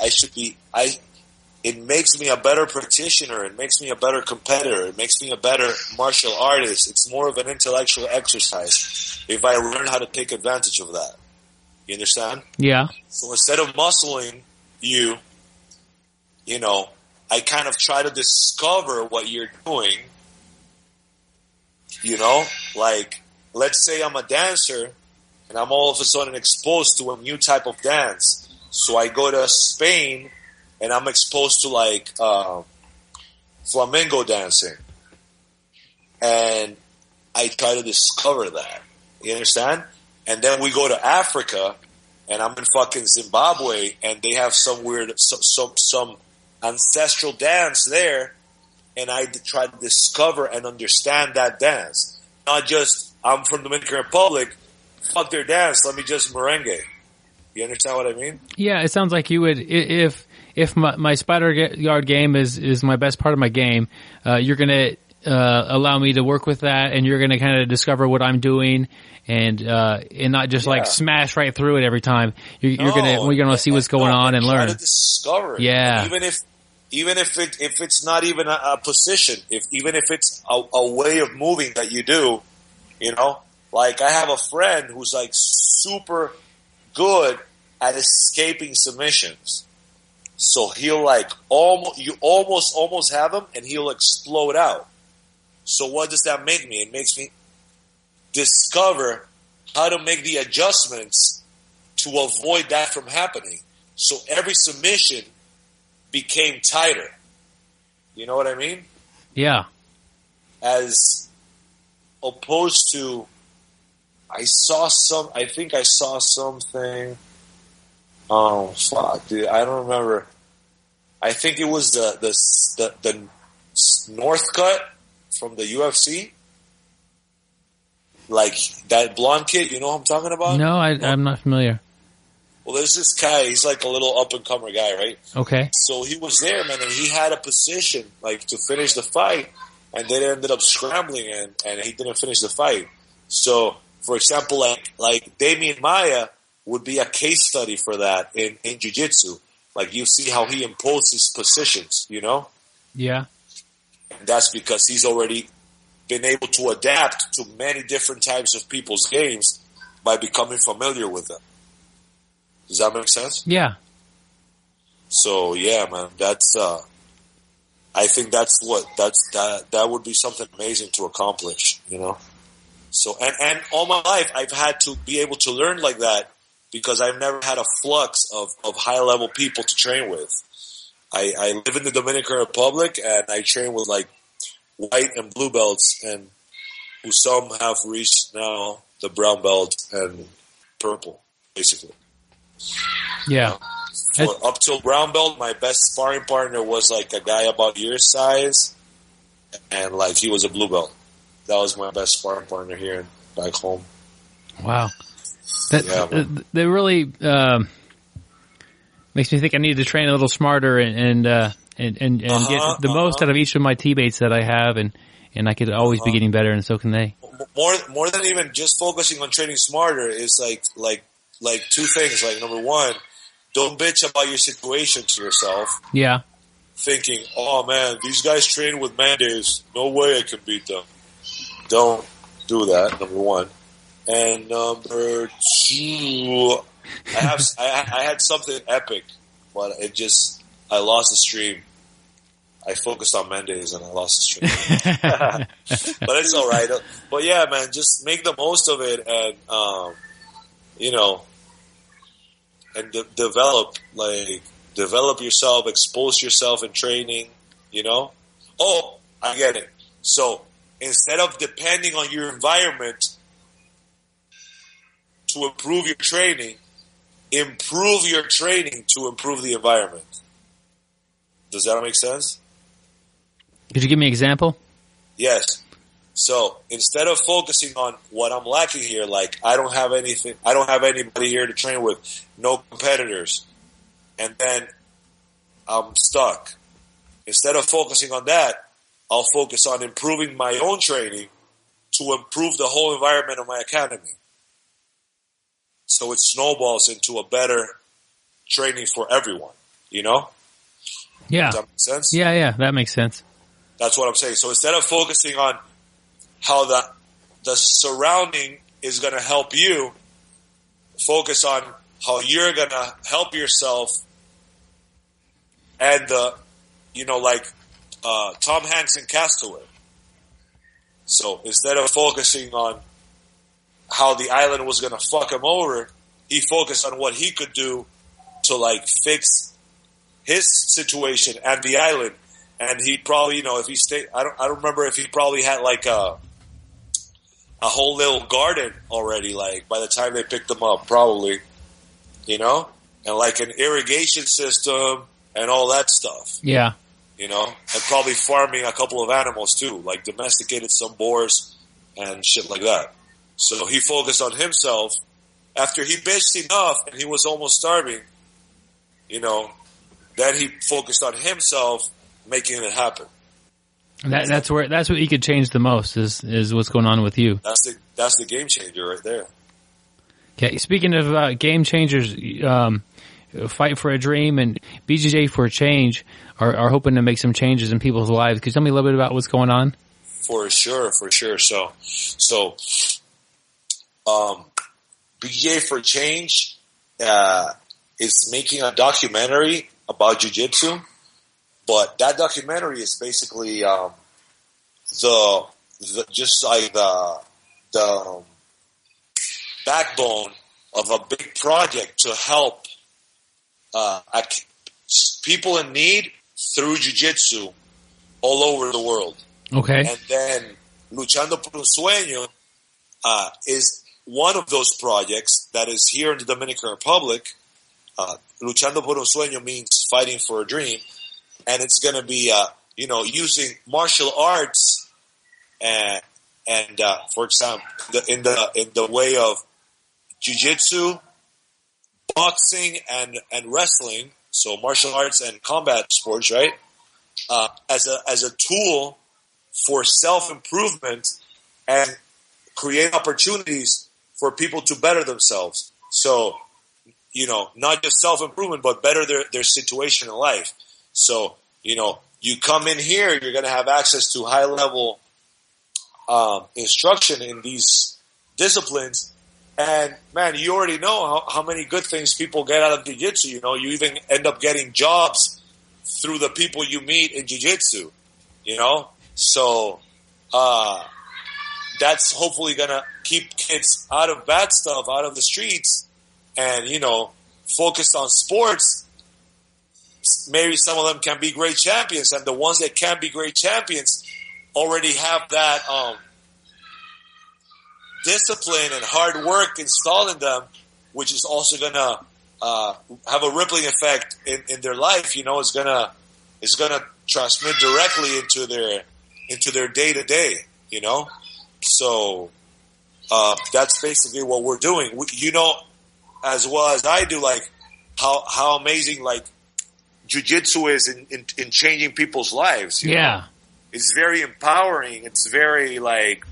E: it makes me a better practitioner. It makes me a better competitor. It makes me a better martial artist. It's more of an intellectual exercise if I learn how to take advantage of that. You understand?
B: Yeah. So
E: instead of muscling you, I kind of try to discover what you're doing, like, let's say I'm a dancer and I'm all of a sudden exposed to a new type of dance. So I go to Spain and I'm exposed to like, flamenco dancing. And I try to discover that. You understand? And then we go to Africa and I'm in fucking Zimbabwe and they have some weird, some ancestral dance there, and I try to discover and understand that dance. Not just, I'm from Dominican Republic, fuck their dance, let me just merengue. You understand what I mean?
B: Yeah, it sounds like you would, if my spider yard game is my best part of my game, you're going to allow me to work with that, and you're going to kind of discover what I'm doing, and not just like smash right through it every time. We're gonna see what's going on and learn.
E: Try to discover it.
B: Yeah.
E: Even if it's not even a position, even if it's a way of moving that you do, like I have a friend who's like super good at escaping submissions. So he'll like almost have him and he'll explode out. So what does that make me? It makes me discover how to make the adjustments to avoid that from happening. So every submission became tighter. You know what I mean?
B: Yeah.
E: As opposed to, I think I saw something. Oh fuck, dude! I don't remember. I think it was the Northcutt from the UFC. Like that blonde kid, you know what I'm talking about?
B: No, I'm not familiar.
E: Well, there's this guy, he's like a little up-and-comer guy, right?
B: Okay.
E: So he was there, man, and he had a position, like, to finish the fight, and they ended up scrambling, and he didn't finish the fight. So, for example, like Damian Maia would be a case study for that in Jiu-Jitsu. Like, you see how he imposes positions, you know?
B: Yeah.
E: And that's because he's already been able to adapt to many different types of people's games by becoming familiar with them. Does that make sense?
B: Yeah.
E: So yeah, man, that's I think that would be something amazing to accomplish, you know. So and all my life I've had to be able to learn like that because I've never had a flux of high level people to train with. I live in the Dominican Republic and I train with like white and blue belts, and who some have reached now the brown belt and purple, basically.
B: Yeah.
E: Up till brown belt, my best sparring partner was like a guy about your size, and like he was a blue belt. That was my best sparring partner here back home.
B: Wow. That really makes me think I need to train a little smarter and get the most out of each of my teammates that I have, and I could always be getting better, and so can they.
E: More than even just focusing on training smarter is like two things. Like, number one, don't bitch about your situation to yourself.
B: Yeah.
E: Thinking, oh man, these guys train with Mendes. No way I can beat them. Don't do that, number one. And number two, I had something epic, but I lost the stream. I focused on Mendes and I lost the stream. But it's alright. But yeah, man, just make the most of it and, you know, and develop yourself, expose yourself in training, you know? Oh, I get it. So instead of depending on your environment to improve your training to improve the environment. Does that make sense?
B: Could you give me an example?
E: Yes. So instead of focusing on what I'm lacking here, like I don't have anybody here to train with, no competitors, and then I'm stuck. Instead of focusing on that, I'll focus on improving my own training to improve the whole environment of my academy. So it snowballs into a better training for everyone, you know?
B: Yeah.
E: Does that make sense?
B: Yeah, that makes sense.
E: That's what I'm saying. So instead of focusing on how the surrounding is going to help you, focus on how you're going to help yourself, and Tom Hanks in Castaway. So instead of focusing on how the island was going to fuck him over, he focused on what he could do to like fix his situation and the island. And he probably, if he stayed, I don't remember if he probably had like a whole little garden already, like by the time they picked him up, probably, and like an irrigation system and all that stuff.
B: Yeah.
E: And probably farming a couple of animals too, like domesticated some boars and shit like that. So he focused on himself. After he bitched enough and he was almost starving, then he focused on himself, making it happen.
B: That's what he could change the most is what's going on with you.
E: That's the game changer right there.
B: Okay, speaking of game changers, Fight for a Dream and BJJ for a Change are hoping to make some changes in people's lives. Could you tell me a little bit about what's going on?
E: For sure. So BJJ for Change is making a documentary about jiu-jitsu, but that documentary is basically the backbone of a big project to help people in need through jiu-jitsu all over the world.
B: Okay.
E: And then Luchando por un Sueño is one of those projects that is here in the Dominican Republic. Luchando por un Sueño means fighting for a dream. And it's going to be, using martial arts and for example, in the way of Jiu-Jitsu, boxing, and wrestling, so martial arts and combat sports, right? As a tool for self-improvement and create opportunities for people to better themselves. So, not just self-improvement, but better their situation in life. So, you come in here, you're going to have access to high-level instruction in these disciplines. And, man, you already know how many good things people get out of Jiu-Jitsu. You even end up getting jobs through the people you meet in Jiu-Jitsu, So that's hopefully going to keep kids out of bad stuff, out of the streets, and, focused on sports. Maybe some of them can be great champions, and the ones that can be great champions already have that discipline and hard work installed in them, which is also going to have a rippling effect in their life. It's gonna transmit directly into their day to day. So that's basically what we're doing. As well as I do, like how amazing like Jiu-Jitsu is in changing people's lives. You know? It's very empowering. It's very like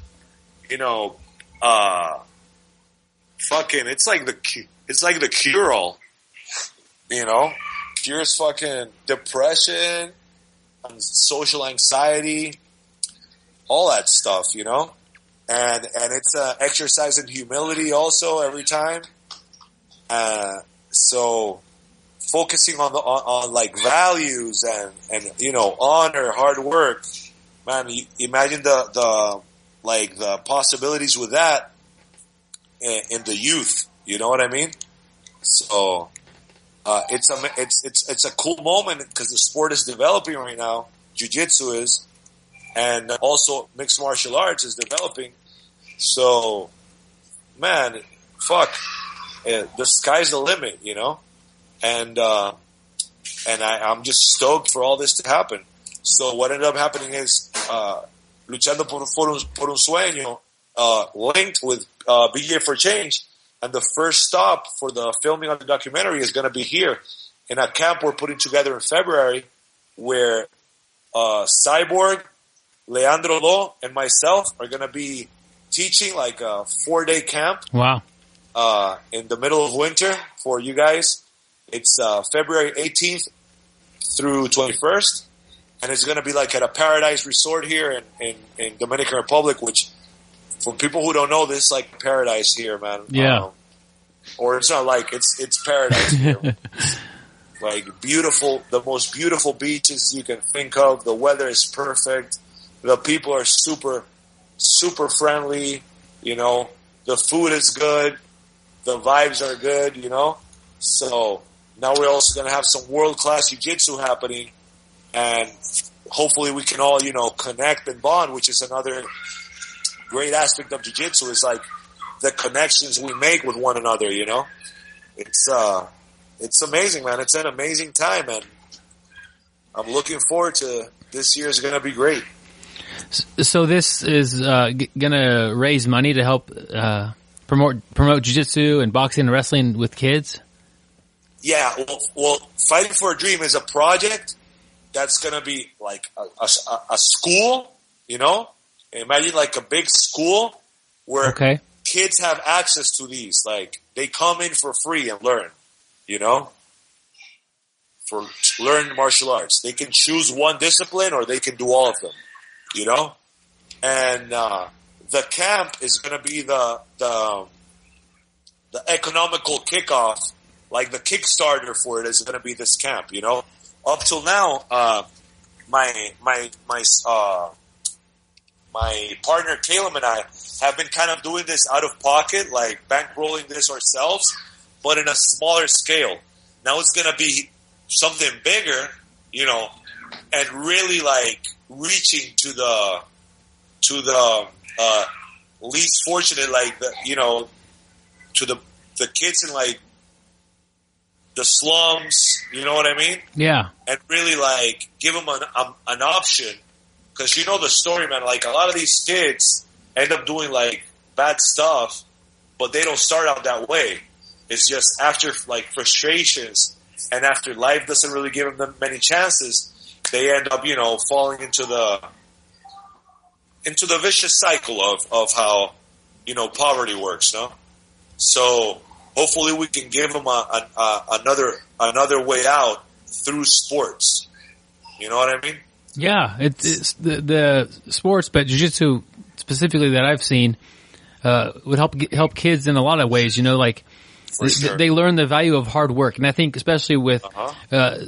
E: it's like the cure-all, cures fucking depression and social anxiety, all that stuff, and it's exercise in humility also every time. So focusing on like values and honor, hard work, man. Imagine the possibilities with that in the youth. You know what I mean? So it's a cool moment because the sport is developing right now. Jiu-Jitsu is, and also mixed martial arts is developing. So, man, fuck, the sky's the limit, and I'm just stoked for all this to happen. So what ended up happening is Luchando por un Sueño linked with BJ for Change. And the first stop for the filming of the documentary is going to be here in a camp we're putting together in February where Cyborg, Leandro Lo, and myself are going to be teaching like a 4-day camp.
B: Wow.
E: In the middle of winter for you guys. It's February 18th through 21st. And it's going to be like at a paradise resort here in Dominican Republic, which for people who don't know, this is like paradise here, man.
B: Yeah.
E: Or it's not like it's paradise here. Like beautiful, the most beautiful beaches you can think of. The weather is perfect. The people are super, super friendly. The food is good. The vibes are good. So now we're also going to have some world-class jiu-jitsu happening, and hopefully we can all, connect and bond, which is another great aspect of jiu-jitsu is like the connections we make with one another, It's amazing, man. It's an amazing time, and I'm looking forward to this year. Is going to be great.
B: So this is going to raise money to help promote jiu-jitsu and boxing and wrestling with kids?
E: Yeah, well, Fighting for a Dream is a project that's going to be like a school, Imagine like a big school where kids have access to these. Like they come in for free and learn, for learn martial arts. They can choose one discipline or they can do all of them, And the camp is going to be the economical kickoff, like the Kickstarter for it is going to be this camp, Up till now, my partner Caleb and I have been kind of doing this out of pocket, like bankrolling this ourselves, but in a smaller scale. Now it's going to be something bigger, and really like reaching to the least fortunate, like to the kids in like the slums, you know what I mean?
B: Yeah.
E: And really, like, give them an option. Because you know the story, man. Like, a lot of these kids end up doing, like, bad stuff, but they don't start out that way. It's just after, like, frustrations and after life doesn't really give them many chances, they end up, you know, falling into the vicious cycle of how, you know, poverty works, no? So hopefully we can give them another way out through sports. You know what I mean?
B: Yeah, it's the sports, but jiu-jitsu specifically that I've seen would help kids in a lot of ways. You know, like they learn the value of hard work, and I think especially with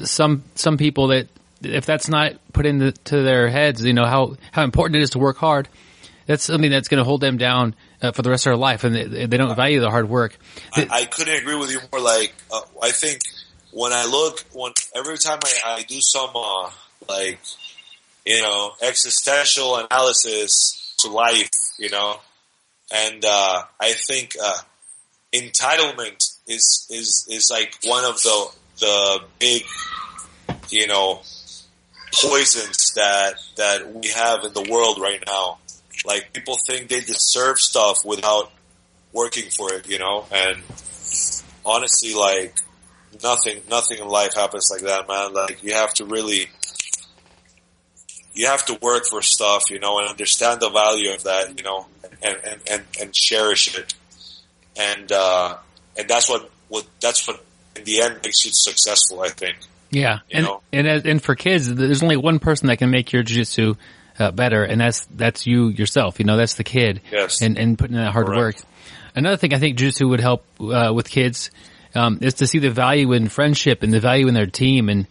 B: some people that if that's not put into their heads, you know how important it is to work hard. That's something that's going to hold them down for the rest of their life, and they don't value the hard work.
E: I couldn't agree with you more. Like I think every time I do some like, you know, existential analysis to life, you know, and I think entitlement is like one of the big, you know, poisons that we have in the world right now. Like, people think they deserve stuff without working for it, you know, and honestly, like, nothing in life happens like that, man. Like, you have to work for stuff, you know, and understand the value of that, you know, and cherish it. And that's what in the end makes you successful, I think.
B: Yeah. And for kids, there's only one person that can make your jiu-jitsu better, and that's you yourself. You know, that's the kid.
E: Yes.
B: And putting in that hard work. Another thing I think jiu-jitsu would help with kids is to see the value in friendship and the value in their team, and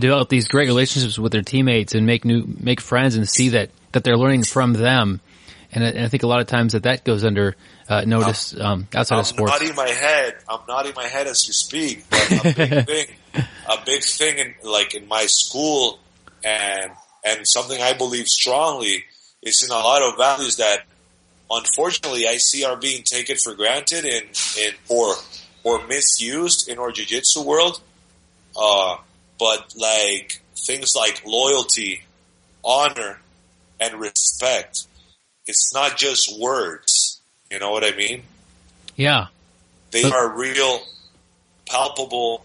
B: develop these great relationships with their teammates and make friends and see that they're learning from them. And I think a lot of times that goes under notice outside of sports.
E: I'm nodding my head as you speak. But a big thing in my school and something I believe strongly is in a lot of values that unfortunately I see are being taken for granted or misused in our jiu-jitsu world. But like things like loyalty, honor, and respect. It's not just words. You know what I mean? Yeah. They are real, palpable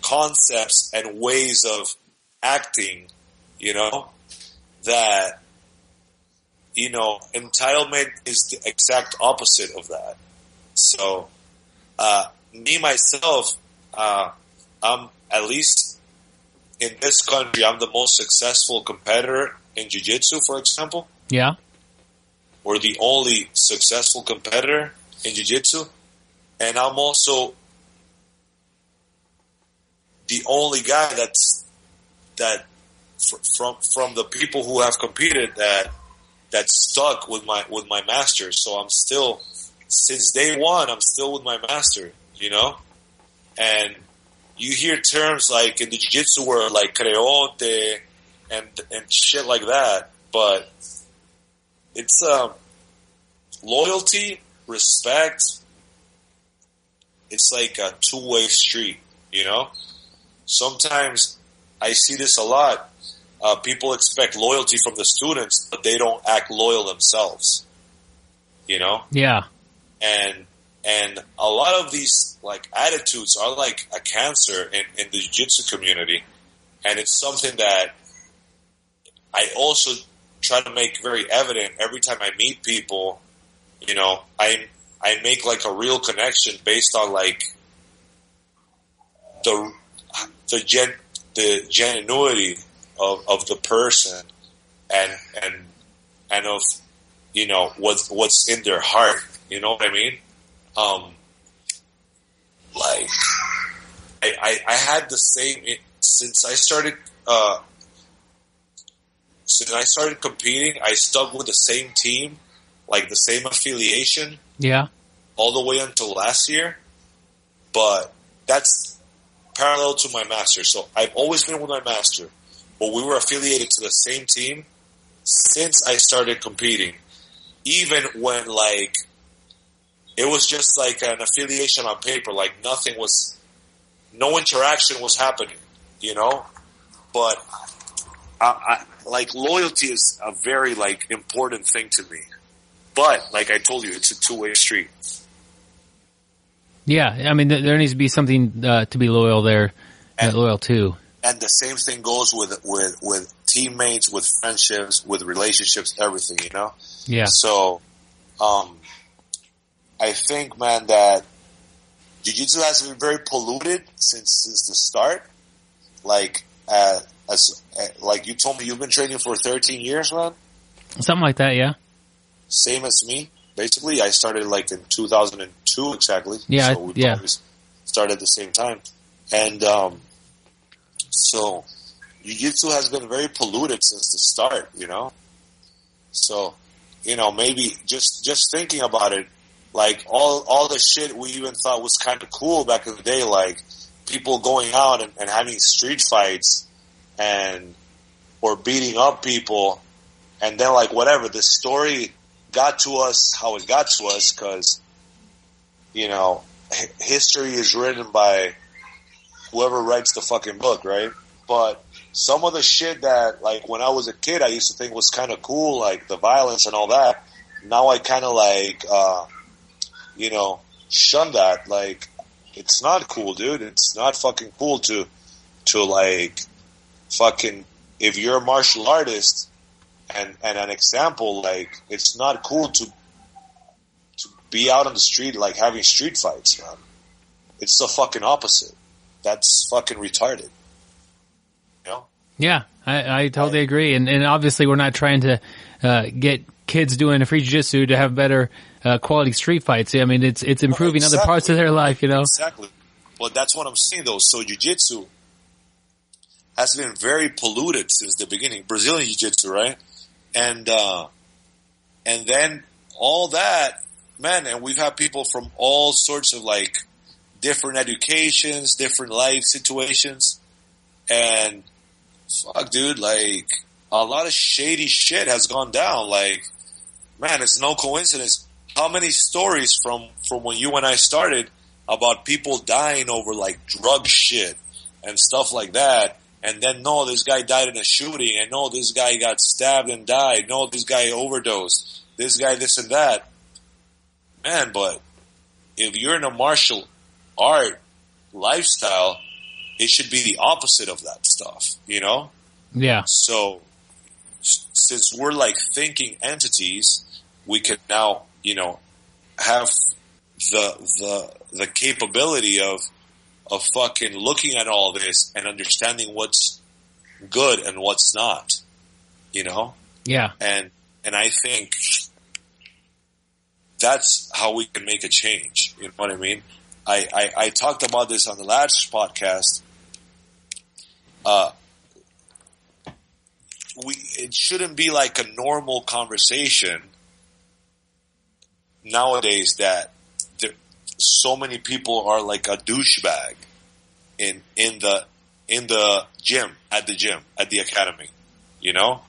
E: concepts and ways of acting, you know, that, you know, entitlement is the exact opposite of that. So, me, myself, I'm, at least in this country, I'm the most successful competitor in jiu-jitsu, for example.
B: Yeah.
E: Or the only successful competitor in jiu-jitsu. And I'm also the only guy that from the people who have competed that stuck with my master. So I'm still, since day one, I'm still with my master, you know? And you hear terms like in the jiu-jitsu world, like creonte and shit like that, but it's loyalty, respect. It's like a two-way street, you know? Sometimes I see this a lot. People expect loyalty from the students, but they don't act loyal themselves, you know?
B: Yeah.
E: And a lot of these like attitudes are like a cancer in the jiu-jitsu community. And it's something that I also try to make very evident every time I meet people. You know, I make like a real connection based on like the genuinity of the person and of, you know, what's in their heart. You know what I mean? Like I had the same since I started competing. I stuck with the same team, like the same affiliation.
B: Yeah.
E: All the way until last year. But that's parallel to my master. So I've always been with my master, but we were affiliated to the same team since I started competing. Even when like it was just like an affiliation on paper, like nothing was no interaction was happening, you know? But like loyalty is a very like important thing to me. But like I told you, it's a two-way street.
B: Yeah, I mean, there needs to be something to be loyal there, loyal to.
E: And the same thing goes with teammates, with friendships, with relationships, everything, you know?
B: Yeah.
E: So, I think, man, that Jiu-Jitsu has been very polluted since the start. Like, like you told me, you've been training for 13 years, man?
B: Something like that, yeah.
E: Same as me. Basically, I started like in 2002 exactly.
B: Yeah,
E: so we probably started at the same time. And so Jiu-Jitsu has been very polluted since the start, you know? So, you know, maybe just thinking about it, like all the shit we even thought was kind of cool back in the day, like people going out and having street fights or beating up people, and then like whatever, the story got to us how it got to us because, you know, history is written by whoever writes the fucking book, right? But some of the shit that, like, when I was a kid, I used to think was kind of cool, like the violence and all that. Now I kind of like, you know, shun that. Like, it's not cool, dude. It's not fucking cool to like, fucking, if you're a martial artist and an example, like, it's not cool to be out on the street, like, having street fights, man. It's the fucking opposite. That's fucking retarded. You know?
B: Yeah, I totally agree. And obviously we're not trying to get kids doing free jiu-jitsu to have better quality street fights. I mean, it's improving other parts of their life, you know?
E: Exactly. Well, that's what I'm saying, though. So jiu-jitsu has been very polluted since the beginning. Brazilian jiu-jitsu, right? And then all that, man, and we've had people from all sorts of, like, different educations, different life situations, and fuck, dude, like, a lot of shady shit has gone down. Like, man, it's no coincidence. How many stories from when you and I started about people dying over, like, drug shit and stuff like that, and then, no, this guy died in a shooting, and no, this guy got stabbed and died, no, this guy overdosed, this guy this and that. Man, but if you're in a martial art lifestyle, it should be the opposite of that stuff, you know?
B: Yeah.
E: So, since we're like thinking entities, we can now, you know, have the capability of fucking looking at all this and understanding what's good and what's not, you know?
B: Yeah.
E: And I think that's how we can make a change. You know what I mean? I talked about this on the last podcast. It shouldn't be like a normal conversation nowadays that so many people are like a douchebag in the gym, at the academy, you know,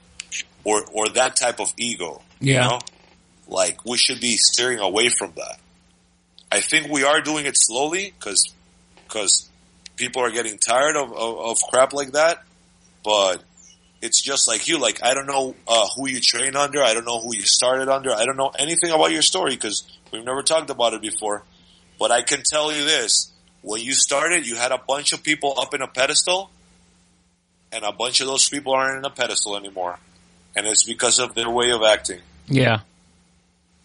E: or that type of ego, you know, like we should be steering away from that. I think we are doing it slowly because people are getting tired of crap like that, but it's just like you. Like, I don't know who you train under. I don't know who you started under. I don't know anything about your story because we've never talked about it before. But I can tell you this. When you started, you had a bunch of people up in a pedestal, and a bunch of those people aren't in a pedestal anymore. And it's because of their way of acting. Yeah.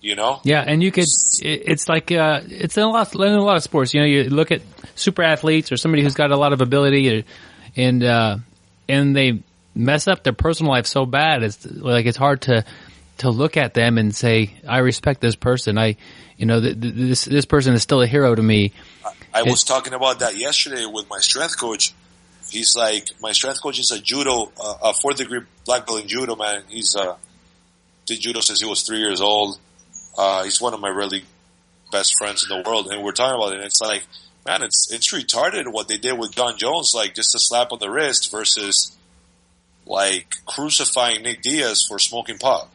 E: You know? Yeah, and you could, it's like, it's in a lot of sports. You know, you look at super athletes or somebody who's got a lot of ability and they mess up their personal life so bad. It's like, it's hard to look at them and say, I respect this person. This person is still a hero to me. I was talking about that yesterday with my strength coach. He's like, my strength coach is a judo, a 4th degree black belt in judo, man. He's, did judo since he was 3 years old. He's one of my really best friends in the world, and we're talking about it, and it's like, man, it's retarded what they did with John Jones, like, just a slap on the wrist versus, like, crucifying Nick Diaz for smoking pot.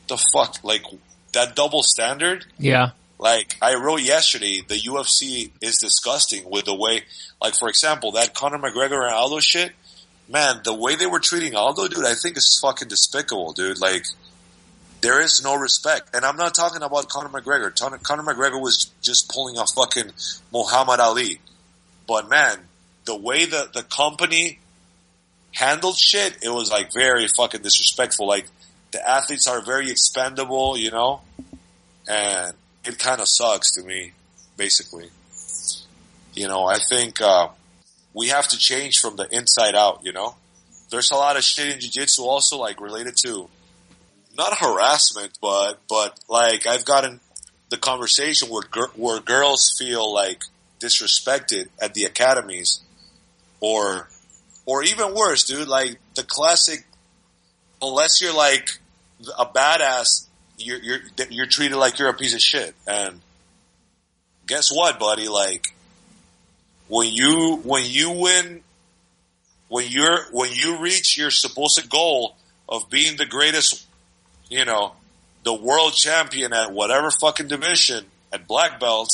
E: The fuck? Like, that double standard? Yeah. Like, I wrote yesterday, the UFC is disgusting with the way, like, for example, that Conor McGregor and Aldo shit, man, the way they were treating Aldo, dude, I think is fucking despicable, dude. Like, there is no respect. And I'm not talking about Conor McGregor. Conor McGregor was just pulling a fucking Muhammad Ali. But, man, the way the company handled shit, it was, like, very fucking disrespectful. Like, the athletes are very expendable, you know? And it kind of sucks to me, basically. You know, I think we have to change from the inside out, you know? There's a lot of shit in jiu-jitsu also, like, related to, not harassment, but like, I've gotten the conversation where girls feel, like, disrespected at the academies, or even worse, dude, like, the classic, unless you're, like, a badass, you're treated like you're a piece of shit. And guess what, buddy? Like, when you reach your supposed goal of being the greatest, you know, the world champion at whatever fucking division at black belt,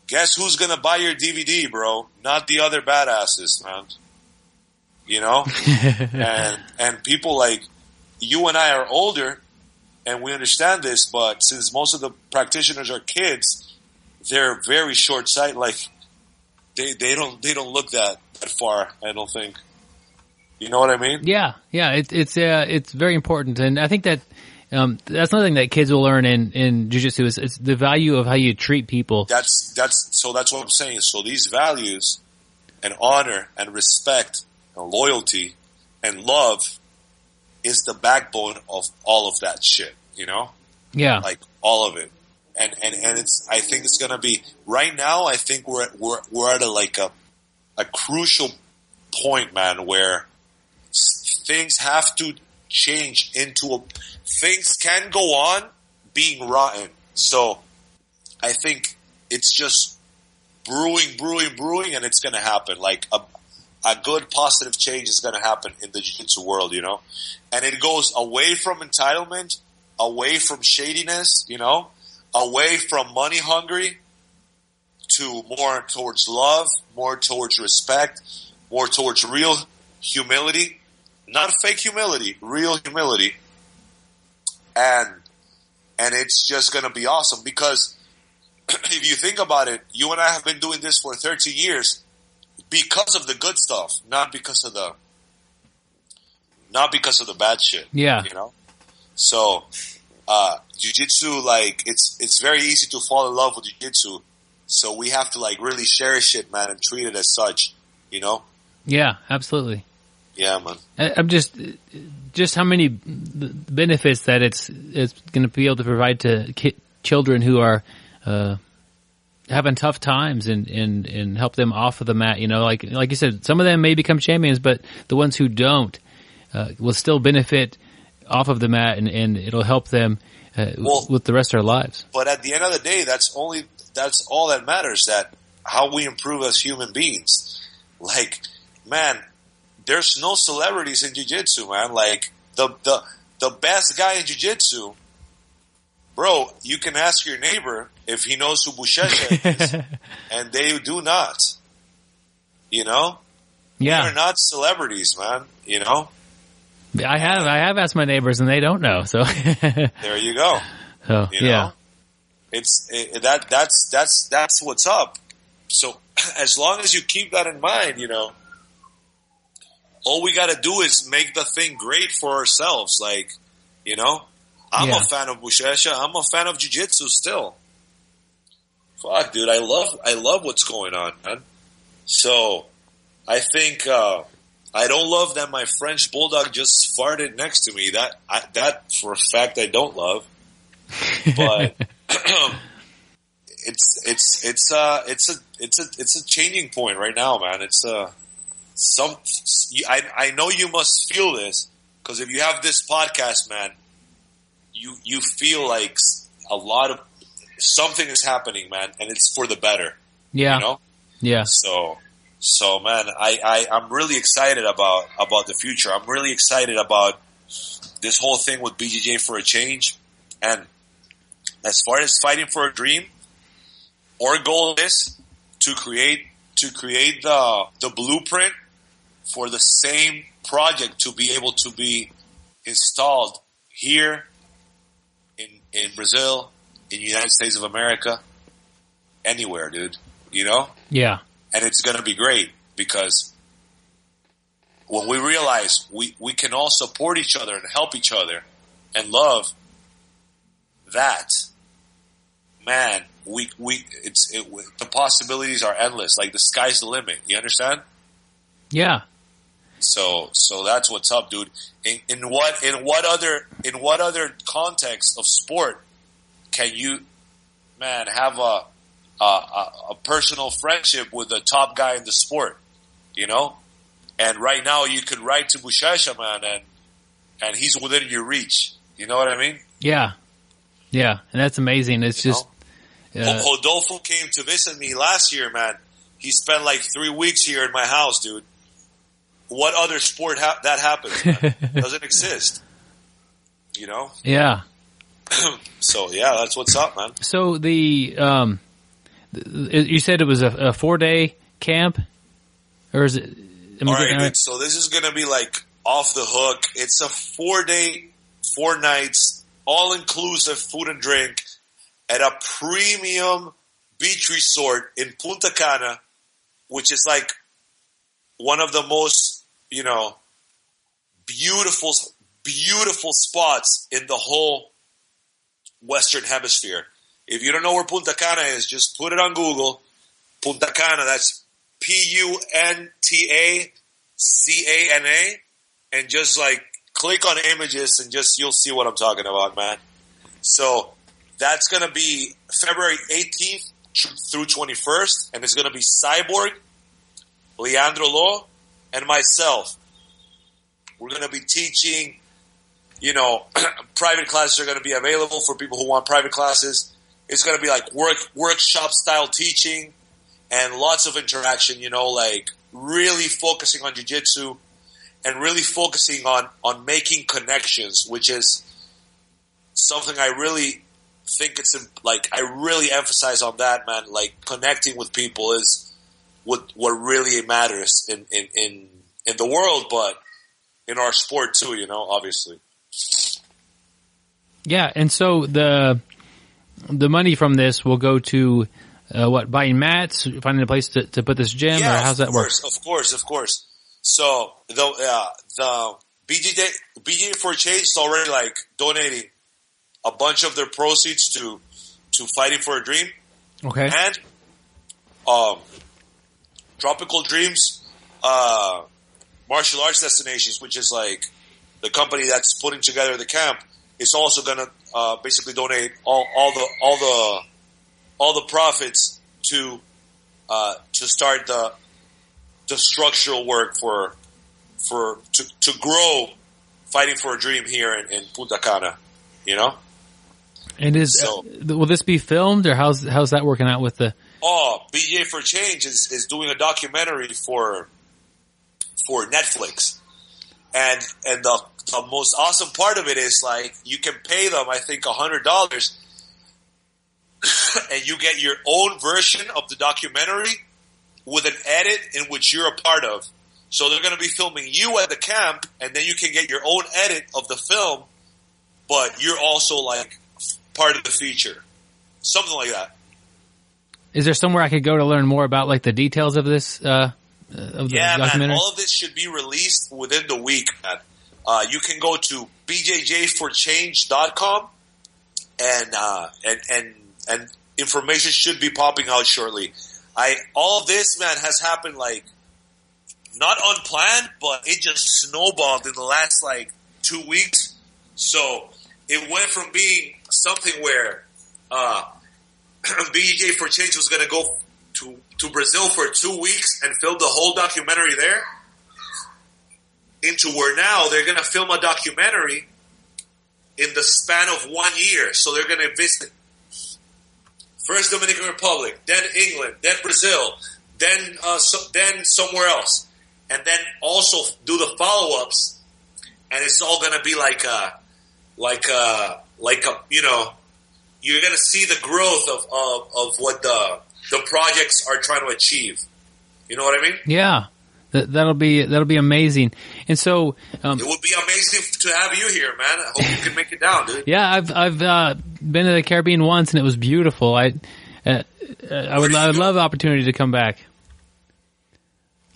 E: guess who's gonna buy your DVD, bro? Not the other badasses, man. You know? and people like you and I are older, and we understand this, but since most of the practitioners are kids, they're very short-sighted. Like, they don't look that far, I don't think. You know what I mean?
B: Yeah. It's very important, and I think that that's another thing that kids will learn in jiu-jitsu is it's the value of how you treat people.
E: That's what I'm saying. So these values and honor and respect and loyalty and love is the backbone of all of that shit, you know?
B: Yeah.
E: Like, all of it. And I think it's gonna be, right now, I think we're at a crucial point, man, where things have to change things can go on being rotten. So I think it's just brewing, and it's gonna happen. Like, a good positive change is going to happen in the jiu-jitsu world, you know? And it goes away from entitlement, away from shadiness, you know? Away from money hungry to more towards love, more towards respect, more towards real humility. Not fake humility, real humility. And it's just going to be awesome, because if you think about it, you and I have been doing this for 13 years because of the good stuff, not because of the bad shit.
B: Yeah.
E: You know? So, jiu-jitsu, like, it's very easy to fall in love with jiu-jitsu. So we have to, like, really cherish it, man, and treat it as such, you know?
B: Yeah, absolutely.
E: Yeah, man.
B: I'm just how many benefits that it's going to be able to provide to children who are, having tough times and help them off of the mat. You know, like you said, some of them may become champions, but the ones who don't will still benefit off of the mat, and it'll help them with the rest of their lives.
E: But at the end of the day, that's all that matters, that how we improve as human beings. Like, man, there's no celebrities in jiu-jitsu, man. Like, the best guy in jiu-jitsu, bro, you can ask your neighbor if he knows who Buchecha is, and they do not. You know?
B: Yeah.
E: They're not celebrities, man. You know?
B: I have asked my neighbors, and they don't know. So
E: there you go.
B: So
E: you know? That's what's up. So as long as you keep that in mind, you know, all we got to do is make the thing great for ourselves. Like, you know, I'm a fan of Buchecha. I'm a fan of jiu-jitsu still. Fuck, dude, I love what's going on, man. So, I think I don't love that my French bulldog just farted next to me. That for a fact I don't love. But it's a changing point right now, man. It's I know you must feel this, because if you have this podcast, man, you feel like a lot of something is happening, man, and it's for the better.
B: Yeah.
E: You know?
B: Yeah.
E: So man, I'm really excited about the future. I'm really excited about this whole thing with BJJ for a change. And as far as fighting for a dream, our goal is to create the blueprint for the same project to be able to be installed here in Brazil, in the United States of America, anywhere, dude. You know?
B: Yeah.
E: And it's going to be great because when we realize we can all support each other and help each other and love that, man, the possibilities are endless. Like the sky's the limit. You understand?
B: Yeah.
E: So that's what's up, dude. In what other context of sport can you, man, have a personal friendship with the top guy in the sport? You know? And right now you could write to Buchecha, man, and he's within your reach. You know what I mean?
B: Yeah. Yeah. And that's amazing. It's just,
E: Rodolfo came to visit me last year, man. He spent like 3 weeks here in my house, dude. What other sport that happens? Doesn't exist. You know?
B: Yeah.
E: So yeah, that's what's up, man.
B: So you said it was a 4-day camp, or is it?
E: All right, dude, so this is gonna be like off the hook. It's a 4-day, 4 nights, all inclusive food and drink at a premium beach resort in Punta Cana, which is like one of the most, you know, beautiful spots in the whole Western Hemisphere. If you don't know where Punta Cana is, just put it on Google. Punta Cana, that's Puntacana, and just like click on images and just you'll see what I'm talking about, man. So that's going to be February 18th through 21st, and it's going to be Cyborg, Leandro Lo, and myself. We're going to be teaching, you know, private classes are going to be available for people who want private classes. It's going to be like workshop style teaching and lots of interaction, you know, like really focusing on jiu-jitsu and really focusing on making connections, which is something I really think it's like, I really emphasize on that, man. Like connecting with people is what really matters in the world, but in our sport too, you know, obviously.
B: Yeah. And so the money from this will go to, buying mats, finding a place to put this gym, or how's that work?
E: Of course. So the BJ for Change is already like donating a bunch of their proceeds to Fighting for a Dream.
B: Okay.
E: And Tropical Dreams Martial Arts Destinations, which is like the company that's putting together the camp, is also gonna basically donate all the profits to start the structural work to grow Fighting for a Dream here in Punta Cana, you know.
B: And will this be filmed, or how's that working out with the?
E: BJ for Change is doing a documentary for Netflix, and the most awesome part of it is like you can pay them, I think, $100, and you get your own version of the documentary with an edit in which you're a part of. So they're going to be filming you at the camp, and then you can get your own edit of the film, but you're also like part of the feature. Something like that. Is
B: there somewhere I could go to learn more about like the details of this documentary?
E: Man, all of this should be released within the week, man. You can go to bjjforchange.com and information should be popping out shortly. All of this, man, has happened like not unplanned, but it just snowballed in the last like 2 weeks. So it went from being something where BJ for Change was going to go to Brazil for 2 weeks and film the whole documentary there, into where now they're going to film a documentary in the span of 1 year. So they're going to visit first Dominican Republic, then England, then Brazil, then somewhere else, and then also do the follow-ups. And it's all going to be like a you're going to see the growth of what the projects are trying to achieve. You know what I mean?
B: Yeah. That'll be amazing. And so
E: it would be amazing to have you here, man. I hope you can make it down, dude.
B: Yeah, I've been to the Caribbean once and it was beautiful. I would love the opportunity to come back.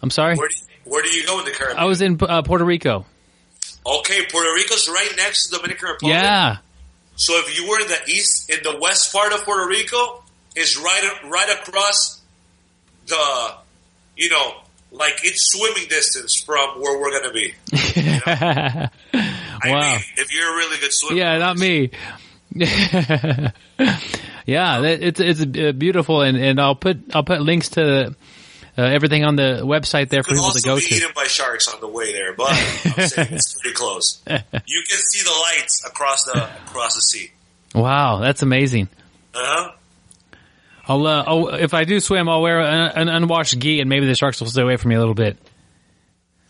B: I'm sorry?
E: Where do you go in the Caribbean?
B: I was in Puerto Rico.
E: Okay, Puerto Rico's right next to the Dominican Republic.
B: Yeah.
E: So if you were in the west part of Puerto Rico, is right across the, like it's swimming distance from where we're going to be.
B: Wow.
E: I mean, if you're a really good swimmer.
B: Yeah, not me. Yeah, it's beautiful, and I'll put links to everything on the website there for people to go to.
E: You could also be eaten by sharks on the way there, but I'm saying it's pretty close. You can see the lights across the sea.
B: Wow, that's amazing.
E: Uh-huh.
B: If I do swim, I'll wear an unwashed gi, and maybe the sharks will stay away from me a little bit.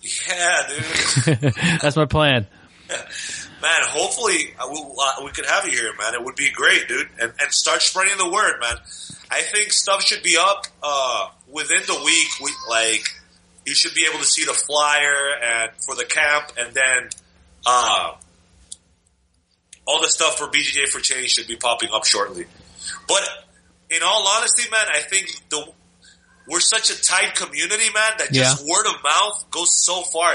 E: Yeah, dude.
B: That's my plan.
E: Man, hopefully we could have you here, man. It would be great, dude. And start spreading the word, man. I think stuff should be up within the week. You should be able to see the flyer and for the camp, and then all the stuff for BJJ for Change should be popping up shortly. But in all honesty, man, I think we're such a tight community, man, that just word of mouth goes so far,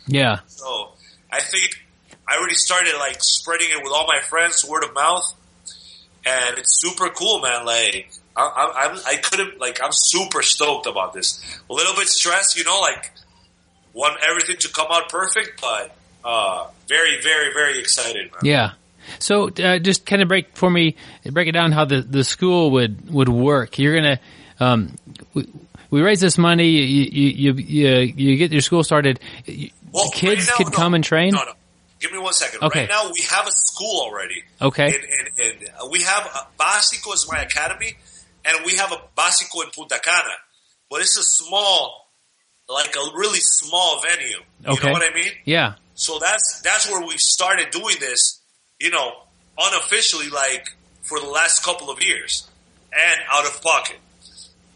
B: Yeah.
E: So I think I already started spreading it with all my friends, word of mouth, and it's super cool, man. I'm super stoked about this. A little bit stressed, want everything to come out perfect, but very, very, very excited, man.
B: Yeah. So just kind of break it down how the school would work. You're gonna we raise this money. You get your school started. Kids
E: right now,
B: can come and train.
E: No. Give me 1 second.
B: Okay.
E: Right now, we have a school already.
B: Okay.
E: And we have a Básico is my academy, and we have a Básico in Punta Cana. But it's a small, a really small venue. You know what I mean?
B: Yeah.
E: So that's where we started doing this, unofficially, for the last couple of years, and out of pocket.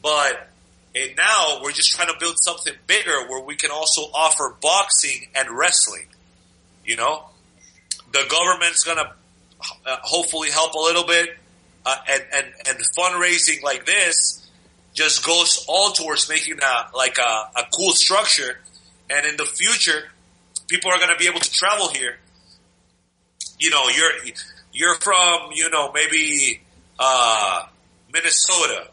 E: But now we're just trying to build something bigger where we can also offer boxing and wrestling. The government's gonna hopefully help a little bit, and fundraising like this just goes all towards making a cool structure. And in the future, people are gonna be able to travel here. You're from maybe Minnesota,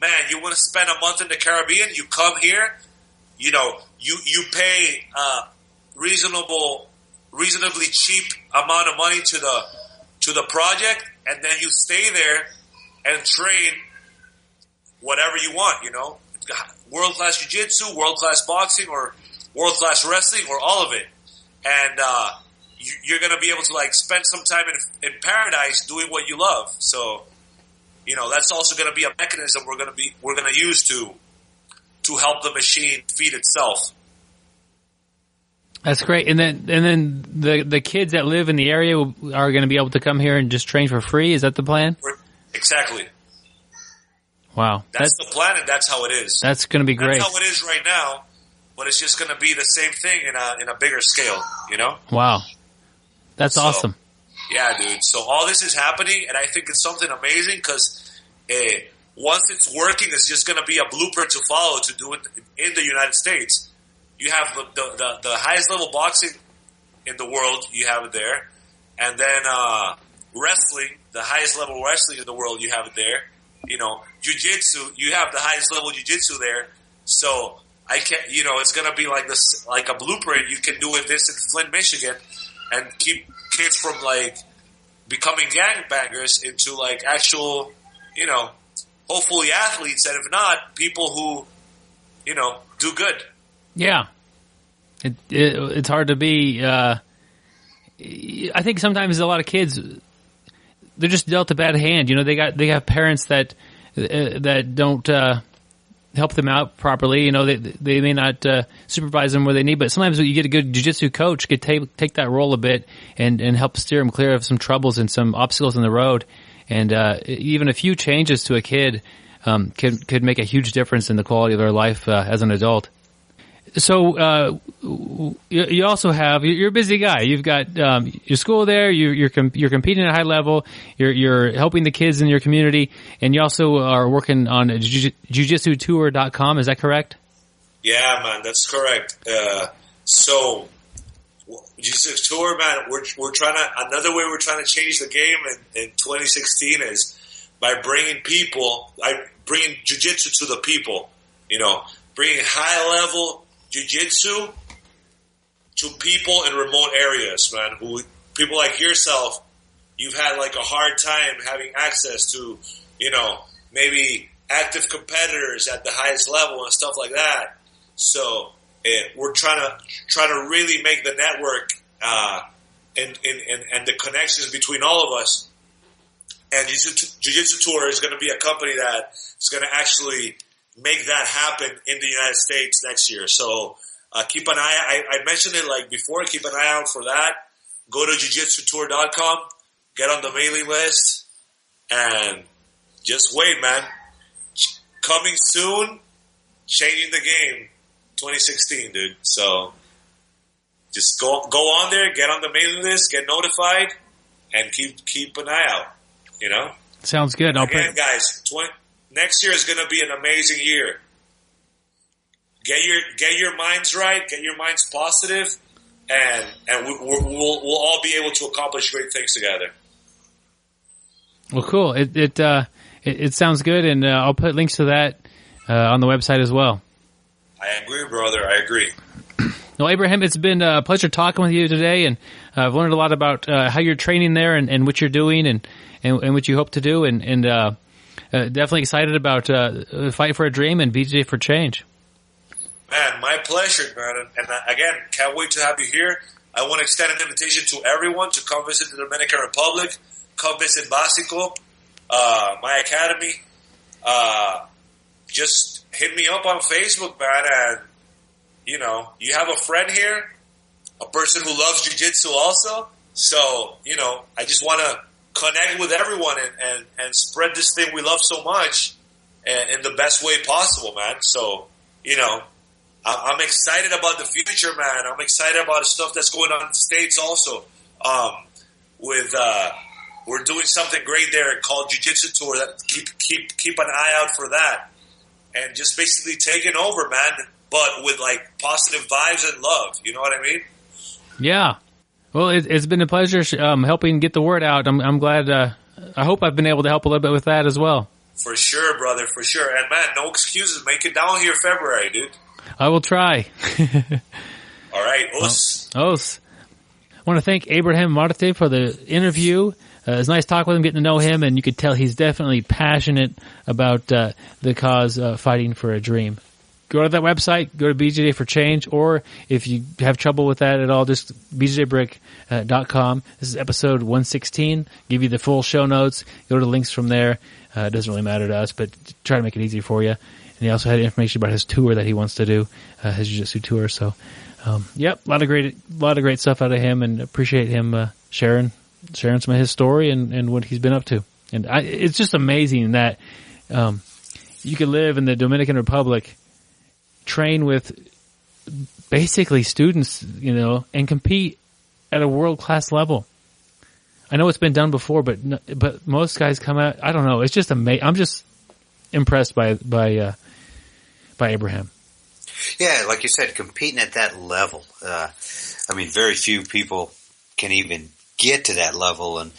E: man. You want to spend a month in the Caribbean? You come here. You pay reasonably cheap amount of money to the project, and then you stay there and train whatever you want, world-class jiu-jitsu, world-class boxing, or world-class wrestling, or all of it. And you're going to be able to spend some time in paradise doing what you love. So, that's also going to be a mechanism we're going to use to help the machine feed itself.
B: That's great. And then the kids that live in the area are going to be able to come here and just train for free. Is that the plan?
E: Exactly.
B: Wow.
E: That's the plan, and that's how it is.
B: That's going to be great.
E: That's how it is right now, but it's just going to be the same thing in a bigger scale,
B: Wow. That's awesome.
E: Yeah, dude. So all this is happening, and I think it's something amazing because once it's working, it's just going to be a blueprint to follow to do it in the United States. You have the highest level boxing in the world, you have it there. And then wrestling, the highest level wrestling in the world, you have it there. Jiu-Jitsu, you have the highest level jiu-jitsu there. So I can't, it's going to be like this, like a blueprint. You can do this in Flint, Michigan, and keep kids from becoming gangbangers into actual, hopefully athletes, and if not, people who, do good. Yeah.
B: It's hard to be, I think sometimes a lot of kids, they're just dealt a bad hand. They have parents that don't, help them out properly. They may not, supervise them where they need, but sometimes you get a good jiu-jitsu coach could take that role a bit and help steer them clear of some troubles and some obstacles in the road. and even a few changes to a kid could make a huge difference in the quality of their life as an adult. So you also have, you're a busy guy. You've got your school there. You're competing at a high level. You're helping the kids in your community, and you also are working on jiu-jitsu-tour.com. Is that correct?
E: Yeah, man, that's correct. So Jiu-Jitsu Tour, man, we're trying to, another way we're trying to change the game in 2016 is by bringing jiu-jitsu to the people, bringing high level jiu-jitsu to people in remote areas, man, people like yourself, you've had like a hard time having access to, maybe active competitors at the highest level and stuff like that. So we're trying to really make the network and the connections between all of us. And Jiu-Jitsu Tour is going to be a company that is going to actually make that happen in the United States next year. So keep an eye. I mentioned it like before. Keep an eye out for that. Go to jiu-jitsu-tour.com. Get on the mailing list, and just wait, man. Coming soon, changing the game, 2016, dude. So just go on there, get on the mailing list, get notified, and keep an eye out.
B: Sounds good.
E: Again, guys, next year is going to be an amazing year. Get your minds right, get your minds positive, and we'll all be able to accomplish great things together.
B: Well, cool. It sounds good, and I'll put links to that on the website as well.
E: I agree, brother. I agree.
B: Well, Abraham, it's been a pleasure talking with you today, and I've learned a lot about how you're training there and what you're doing and what you hope to do, and definitely excited about Fight for a Dream and BJJ for Change.
E: Man, my pleasure, man. And again, can't wait to have you here. I want to extend an invitation to everyone to come visit the Dominican Republic, come visit Básico, my academy. Just hit me up on Facebook, man, and you have a friend here, a person who loves jiu-jitsu also. So, I just want to connect with everyone and spread this thing we love so much in the best way possible, man. So, I'm excited about the future, man. I'm excited about the stuff that's going on in the States also. We're doing something great there called Jiu-Jitsu Tour. That keep an eye out for that. And just basically taking over, man, but with like positive vibes and love. You know what I mean? Yeah.
B: Well, it's been a pleasure helping get the word out. I'm glad. I hope I've been able to help a little bit with that as well.
E: For sure, brother. For sure. And man, no excuses. Make it down here February, dude.
B: I will try.
E: All right. Os.
B: I want to thank Abraham Marte for the interview. It's nice talking with him, getting to know him, and you could tell he's definitely passionate about the cause fighting for a dream. Go to that website, go to BJJ for Change, or if you have trouble with that at all, just bjjbrick.com. This is episode 116. Give you the full show notes. Go to the links from there. It doesn't really matter to us, but try to make it easy for you. And he also had information about his tour that he wants to do, his jiu-jitsu tour. So, a lot of great stuff out of him, and appreciate him sharing some of his story and what he's been up to. And it's just amazing that you could live in the Dominican Republic, train with basically students, and compete at a world-class level. I know it's been done before, but most guys come out. I don't know. It's just amazing. I'm just impressed by Abraham.
C: Yeah, like you said, competing at that level. Very few people can even get to that level, and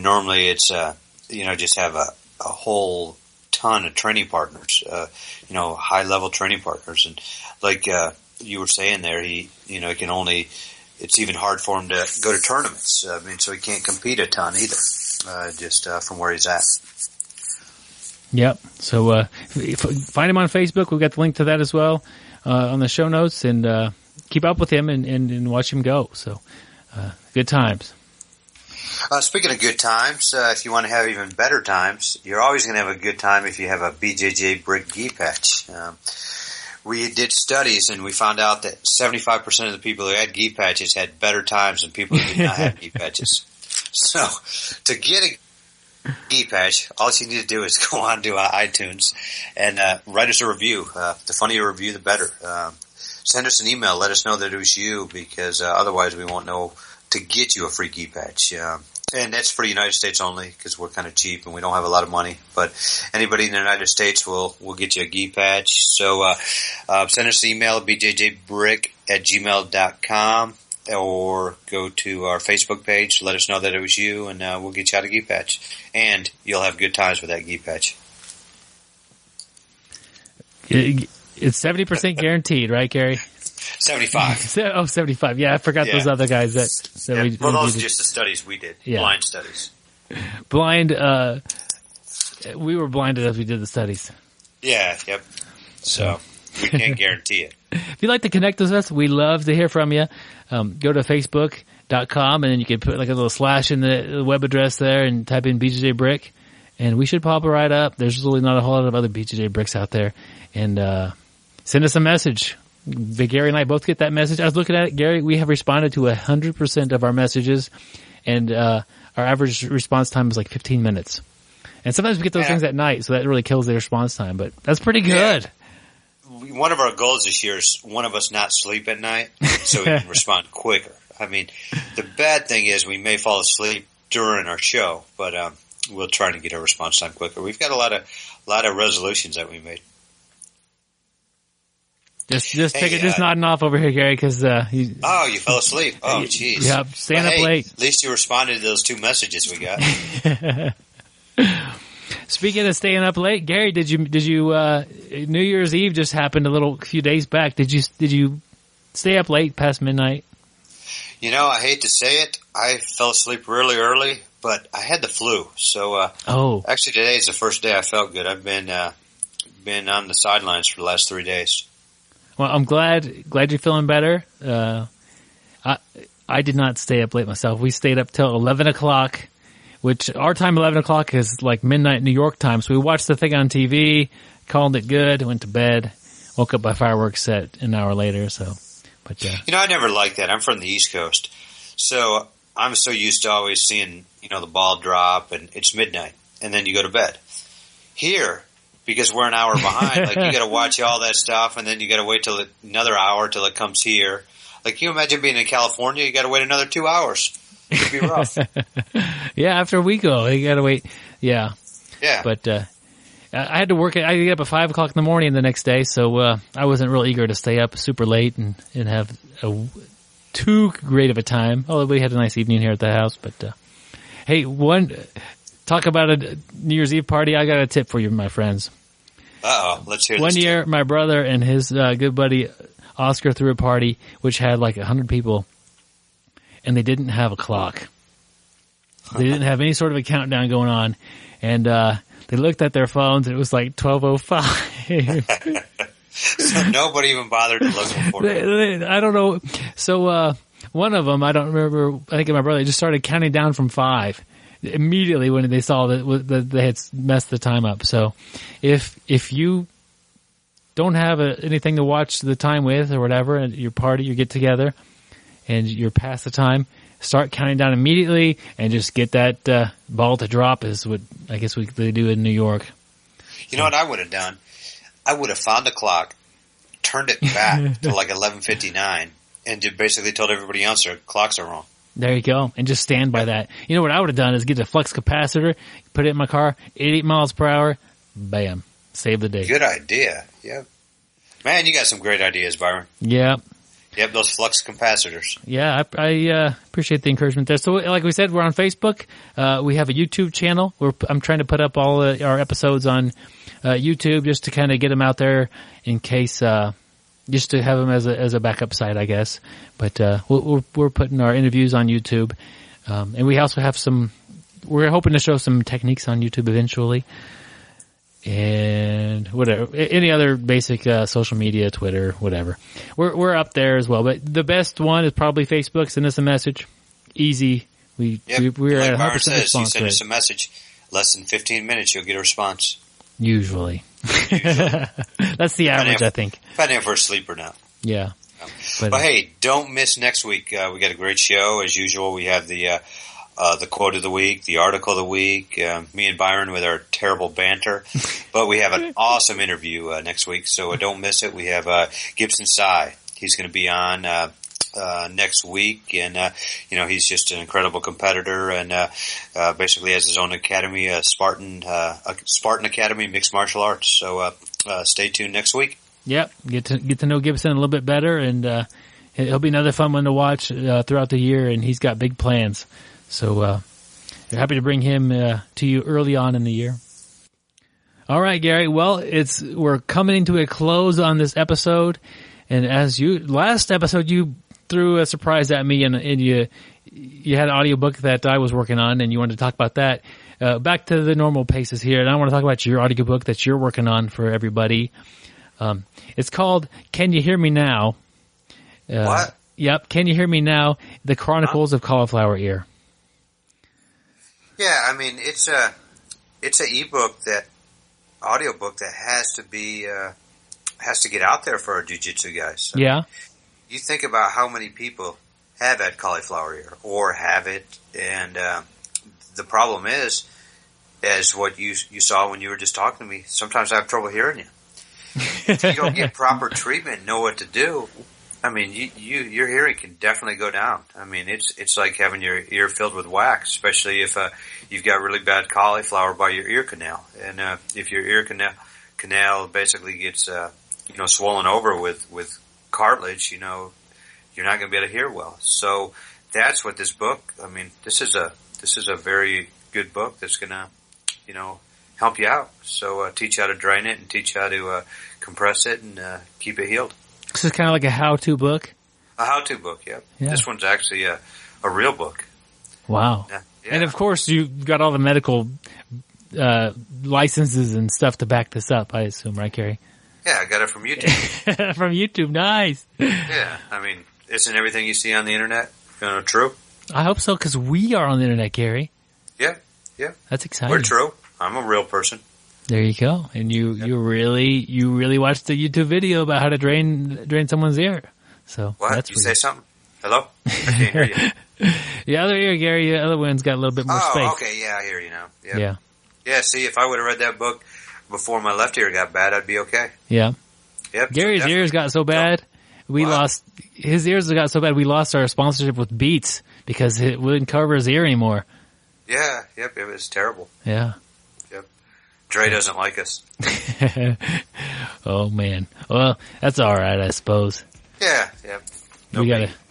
C: normally it's just have a whole ton of training partners, high level training partners, and like you were saying there, he can only. It's even hard for him to go to tournaments. So he can't compete a ton either, just from where he's at.
B: Yep. So find him on Facebook. We've got the link to that as well on the show notes, and keep up with him and watch him go. So good times.
C: Speaking of good times, if you want to have even better times, you're always going to have a good time if you have a BJJ Brick gi patch. We did studies, and we found out that 75% of the people who had gi patches had better times than people who did not have gi patches. So to get a Gi patch. All you need to do is go on to iTunes and write us a review. The funnier review, the better. Send us an email. Let us know that it was you, because otherwise we won't know to get you a free gi patch. And that's for the United States only, because we're kind of cheap and we don't have a lot of money. But anybody in the United States will get you a gi patch. So send us an email at bjjbrick@gmail.com, or go to our Facebook page. Let us know that it was you, and we'll get you out a gi patch. And you'll have good times with that gi patch.
B: It's 70% guaranteed, right, Gary?
C: 75.
B: 75. Yeah, I forgot those other guys that we
C: those are just the studies we did. Yeah. Blind studies.
B: Blind, we were blinded as we did the studies.
C: Yeah, yep. So, we can't guarantee it.
B: If you'd like to connect with us, we'd love to hear from you. Go to facebook.com, and then you can put like a little slash in the web address there and type in BJJ Brick, and we should pop it right up. There's really not a whole lot of other BJJ Bricks out there. And send us a message. Gary and I both get that message. I was looking at it, Gary. We have responded to 100% of our messages, and our average response time is like 15 minutes. And sometimes we get those things at night, so that really kills the response time. But that's pretty good.
C: Yeah. One of our goals this year is one of us not sleep at night, so we can respond quicker. I mean, the bad thing is we may fall asleep during our show, but we'll try to get our response time quicker. We've got a lot of resolutions that we made.
B: Just nodding off over here, Gary, because
C: you fell asleep. Oh, jeez.
B: Yeah, staying up late.
C: At least you responded to those 2 messages we got.
B: Speaking of staying up late, Gary, did you New Year's Eve just happened a few days back? Did you stay up late past midnight?
C: You know, I hate to say it, I fell asleep really early, but I had the flu. So actually today is the first day I felt good. I've been on the sidelines for the last 3 days.
B: Well, I'm glad you're feeling better. I did not stay up late myself. We stayed up till 11 o'clock, which our time 11 o'clock is like midnight New York time. So we watched the thing on TV, called it good, went to bed, woke up by fireworks set an hour later. So, but yeah.
C: You know, I never liked that. I'm from the East Coast, so I'm so used to always seeing, the ball drop and it's midnight and then you go to bed. Here, because we're an hour behind, like you got to watch all that stuff, and then you got to wait till another hour till it comes here. Like, can you imagine being in California? You got to wait another 2 hours. It'd be rough.
B: Yeah, after a week ago, you got to wait. Yeah.
C: Yeah.
B: But I had to work. I had to get up at 5 o'clock in the morning the next day, so I wasn't real eager to stay up super late and have too great of a time. Although we had a nice evening here at the house. But hey, talk about a New Year's Eve party. I got a tip for you, my friends.
C: Let's hear this.
B: One year, my brother and his good buddy Oscar threw a party which had like 100 people, and they didn't have a clock. They didn't have any sort of a countdown going on, and they looked at their phones, and it was like 12:05.
C: So nobody even bothered to look for it.
B: I don't know. So one of them, I don't remember, I think my brother just started counting down from 5. Immediately when they saw that they had messed the time up. So if you don't have anything to watch the time with or whatever, and your party, you get together, and you're past the time, start counting down immediately and just get that ball to drop is what I guess they do in New York.
C: You know what I would have done? I would have found the clock, turned it back to like 11:59, and just basically told everybody else their clocks are wrong.
B: There you go. And just stand by that. You know what I would have done is get a flux capacitor, put it in my car, 88 miles per hour, bam, save the day.
C: Good idea. Yep. Man, you got some great ideas, Byron.
B: Yep.
C: Yep, those flux capacitors.
B: Yeah, I appreciate the encouragement there. So like we said, we're on Facebook. We have a YouTube channel. I'm trying to put up all our episodes on YouTube just to kind of get them out there in case just to have them as a backup site, I guess. But we're putting our interviews on YouTube, and we also have we're hoping to show some techniques on YouTube eventually, and whatever, any other basic social media, Twitter, whatever. We're up there as well. But the best one is probably Facebook. Send us a message, easy. We're
C: like
B: at 100%
C: Byron says,
B: response
C: you send
B: rate.
C: us a message, less than 15 minutes, you'll get a response.
B: Usually. That's the average, I think.
C: Depending if we're asleep or not.
B: Yeah.
C: But hey, don't miss next week. We got a great show as usual. We have the the quote of the week, the article of the week, me and Byron with our terrible banter. But we have an awesome interview next week, so don't miss it. We have Gibson Sai. He's going to be on next week, and he's just an incredible competitor, and basically has his own academy, Spartan Academy, mixed martial arts. So stay tuned next week.
B: Yep, get to know Gibson a little bit better, and he'll be another fun one to watch throughout the year, and he's got big plans. So we're happy to bring him to you early on in the year. All right, Gary. Well, we're coming to a close on this episode, and last episode you threw a surprise at me, and you had an audiobook that I was working on, and you wanted to talk about that. Back to the normal paces here, and I want to talk about your audiobook that you're working on for everybody. It's called Can You Hear Me Now?
C: What?
B: Yep, Can You Hear Me Now? The Chronicles of Cauliflower Ear.
C: Yeah, I mean, it's a audiobook that has to get out there for our jiu-jitsu guys.
B: Yeah.
C: You think about how many people have had cauliflower ear or have it, and the problem is, as what you saw when you were just talking to me, sometimes I have trouble hearing you. If you don't get proper treatment, know what to do, I mean, your hearing can definitely go down. I mean, it's like having your ear filled with wax, especially if you've got really bad cauliflower by your ear canal, and if your ear canal basically gets swollen over with cartilage, you're not going to be able to hear well. So that's what this book. I mean, this is a very good book that's going to help you out. So teach you how to drain it and teach you how to compress it and keep it healed.
B: This is kind of like a how-to book?
C: A how-to book, yeah. This one's actually a real book.
B: Wow. Yeah. And, of course, you've got all the medical licenses and stuff to back this up, I assume, right, Gary?
C: Yeah, I got it from YouTube.
B: From YouTube, nice.
C: Yeah, I mean, isn't everything you see on the Internet true?
B: I hope so, because we are on the Internet, Gary.
C: Yeah.
B: That's exciting.
C: We're true. I'm a real person.
B: There you go. And you really watched the YouTube video about how to drain someone's ear. So
C: what?
B: That's
C: you say something? Hello? I can't hear you.
B: The other ear, Gary, the other one's got a little bit more space.
C: Oh, okay. Yeah, I hear you now. Yep.
B: Yeah.
C: Yeah, see, if I would have read that book before my left ear got bad, I'd be okay.
B: Yeah.
C: Yep.
B: Gary's ears got so bad, his ears got so bad we lost our sponsorship with Beats because it wouldn't cover his ear anymore.
C: Yeah, yep, it was terrible.
B: Yeah.
C: Yep. Dre doesn't like us.
B: Oh, man. Well, that's all right, I suppose.
C: Yeah, yep.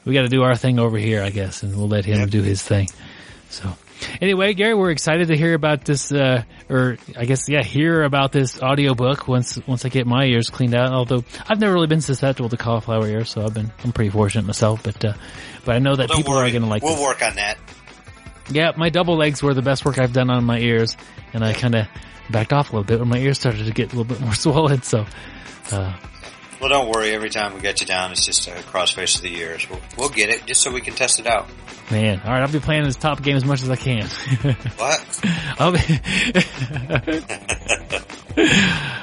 B: We gotta do our thing over here, I guess, and we'll let him do his thing. So, anyway, Gary, we're excited to hear about this, hear about this audiobook once I get my ears cleaned out. Although I've never really been susceptible to cauliflower ears, so I'm pretty fortunate myself. But I know that people are gonna like.
C: We'll work on that.
B: Yeah, my double legs were the best work I've done on my ears, and I kind of backed off a little bit when my ears started to get a little bit more swollen. So.
C: Well, don't worry. Every time we get you down, it's just a crossface of the ears. We'll get it just so we can test it out.
B: Man, all right. I'll be playing this top game as much as I can.
C: What?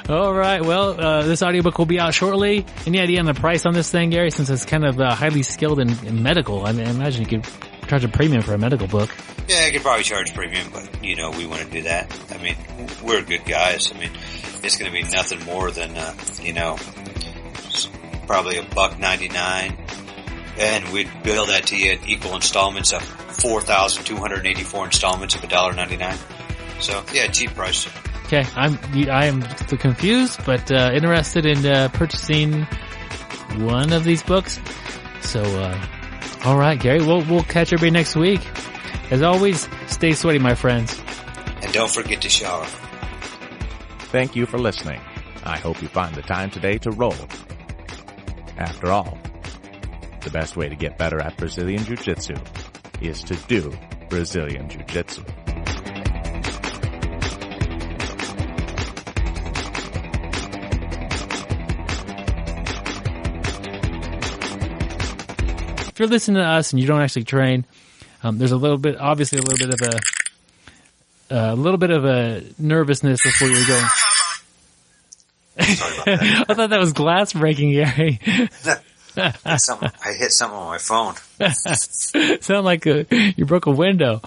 B: All right. Well, this audiobook will be out shortly. Any idea on the price on this thing, Gary? Since it's kind of highly skilled in medical, I imagine you could charge a premium for a medical book.
C: Yeah, you could probably charge premium, but we want to do that. I mean, we're good guys. I mean, it's going to be nothing more than probably $1.99, and we'd bill that to you in equal installments of 4,284 installments of $1.99. So yeah, cheap price.
B: Okay, I am confused, but interested in purchasing one of these books. So, all right, Gary, we'll catch everybody next week. As always, stay sweaty, my friends,
C: and don't forget to shower.
A: Thank you for listening. I hope you find the time today to roll. After all, the best way to get better at Brazilian Jiu-Jitsu is to do Brazilian Jiu-Jitsu.
B: If you're listening to us and you don't actually train, there's a little bit of a nervousness before you're going.
C: Sorry about that.
B: I thought that was glass breaking, Gary.
C: I hit something on my phone.
B: Sound like you broke a window.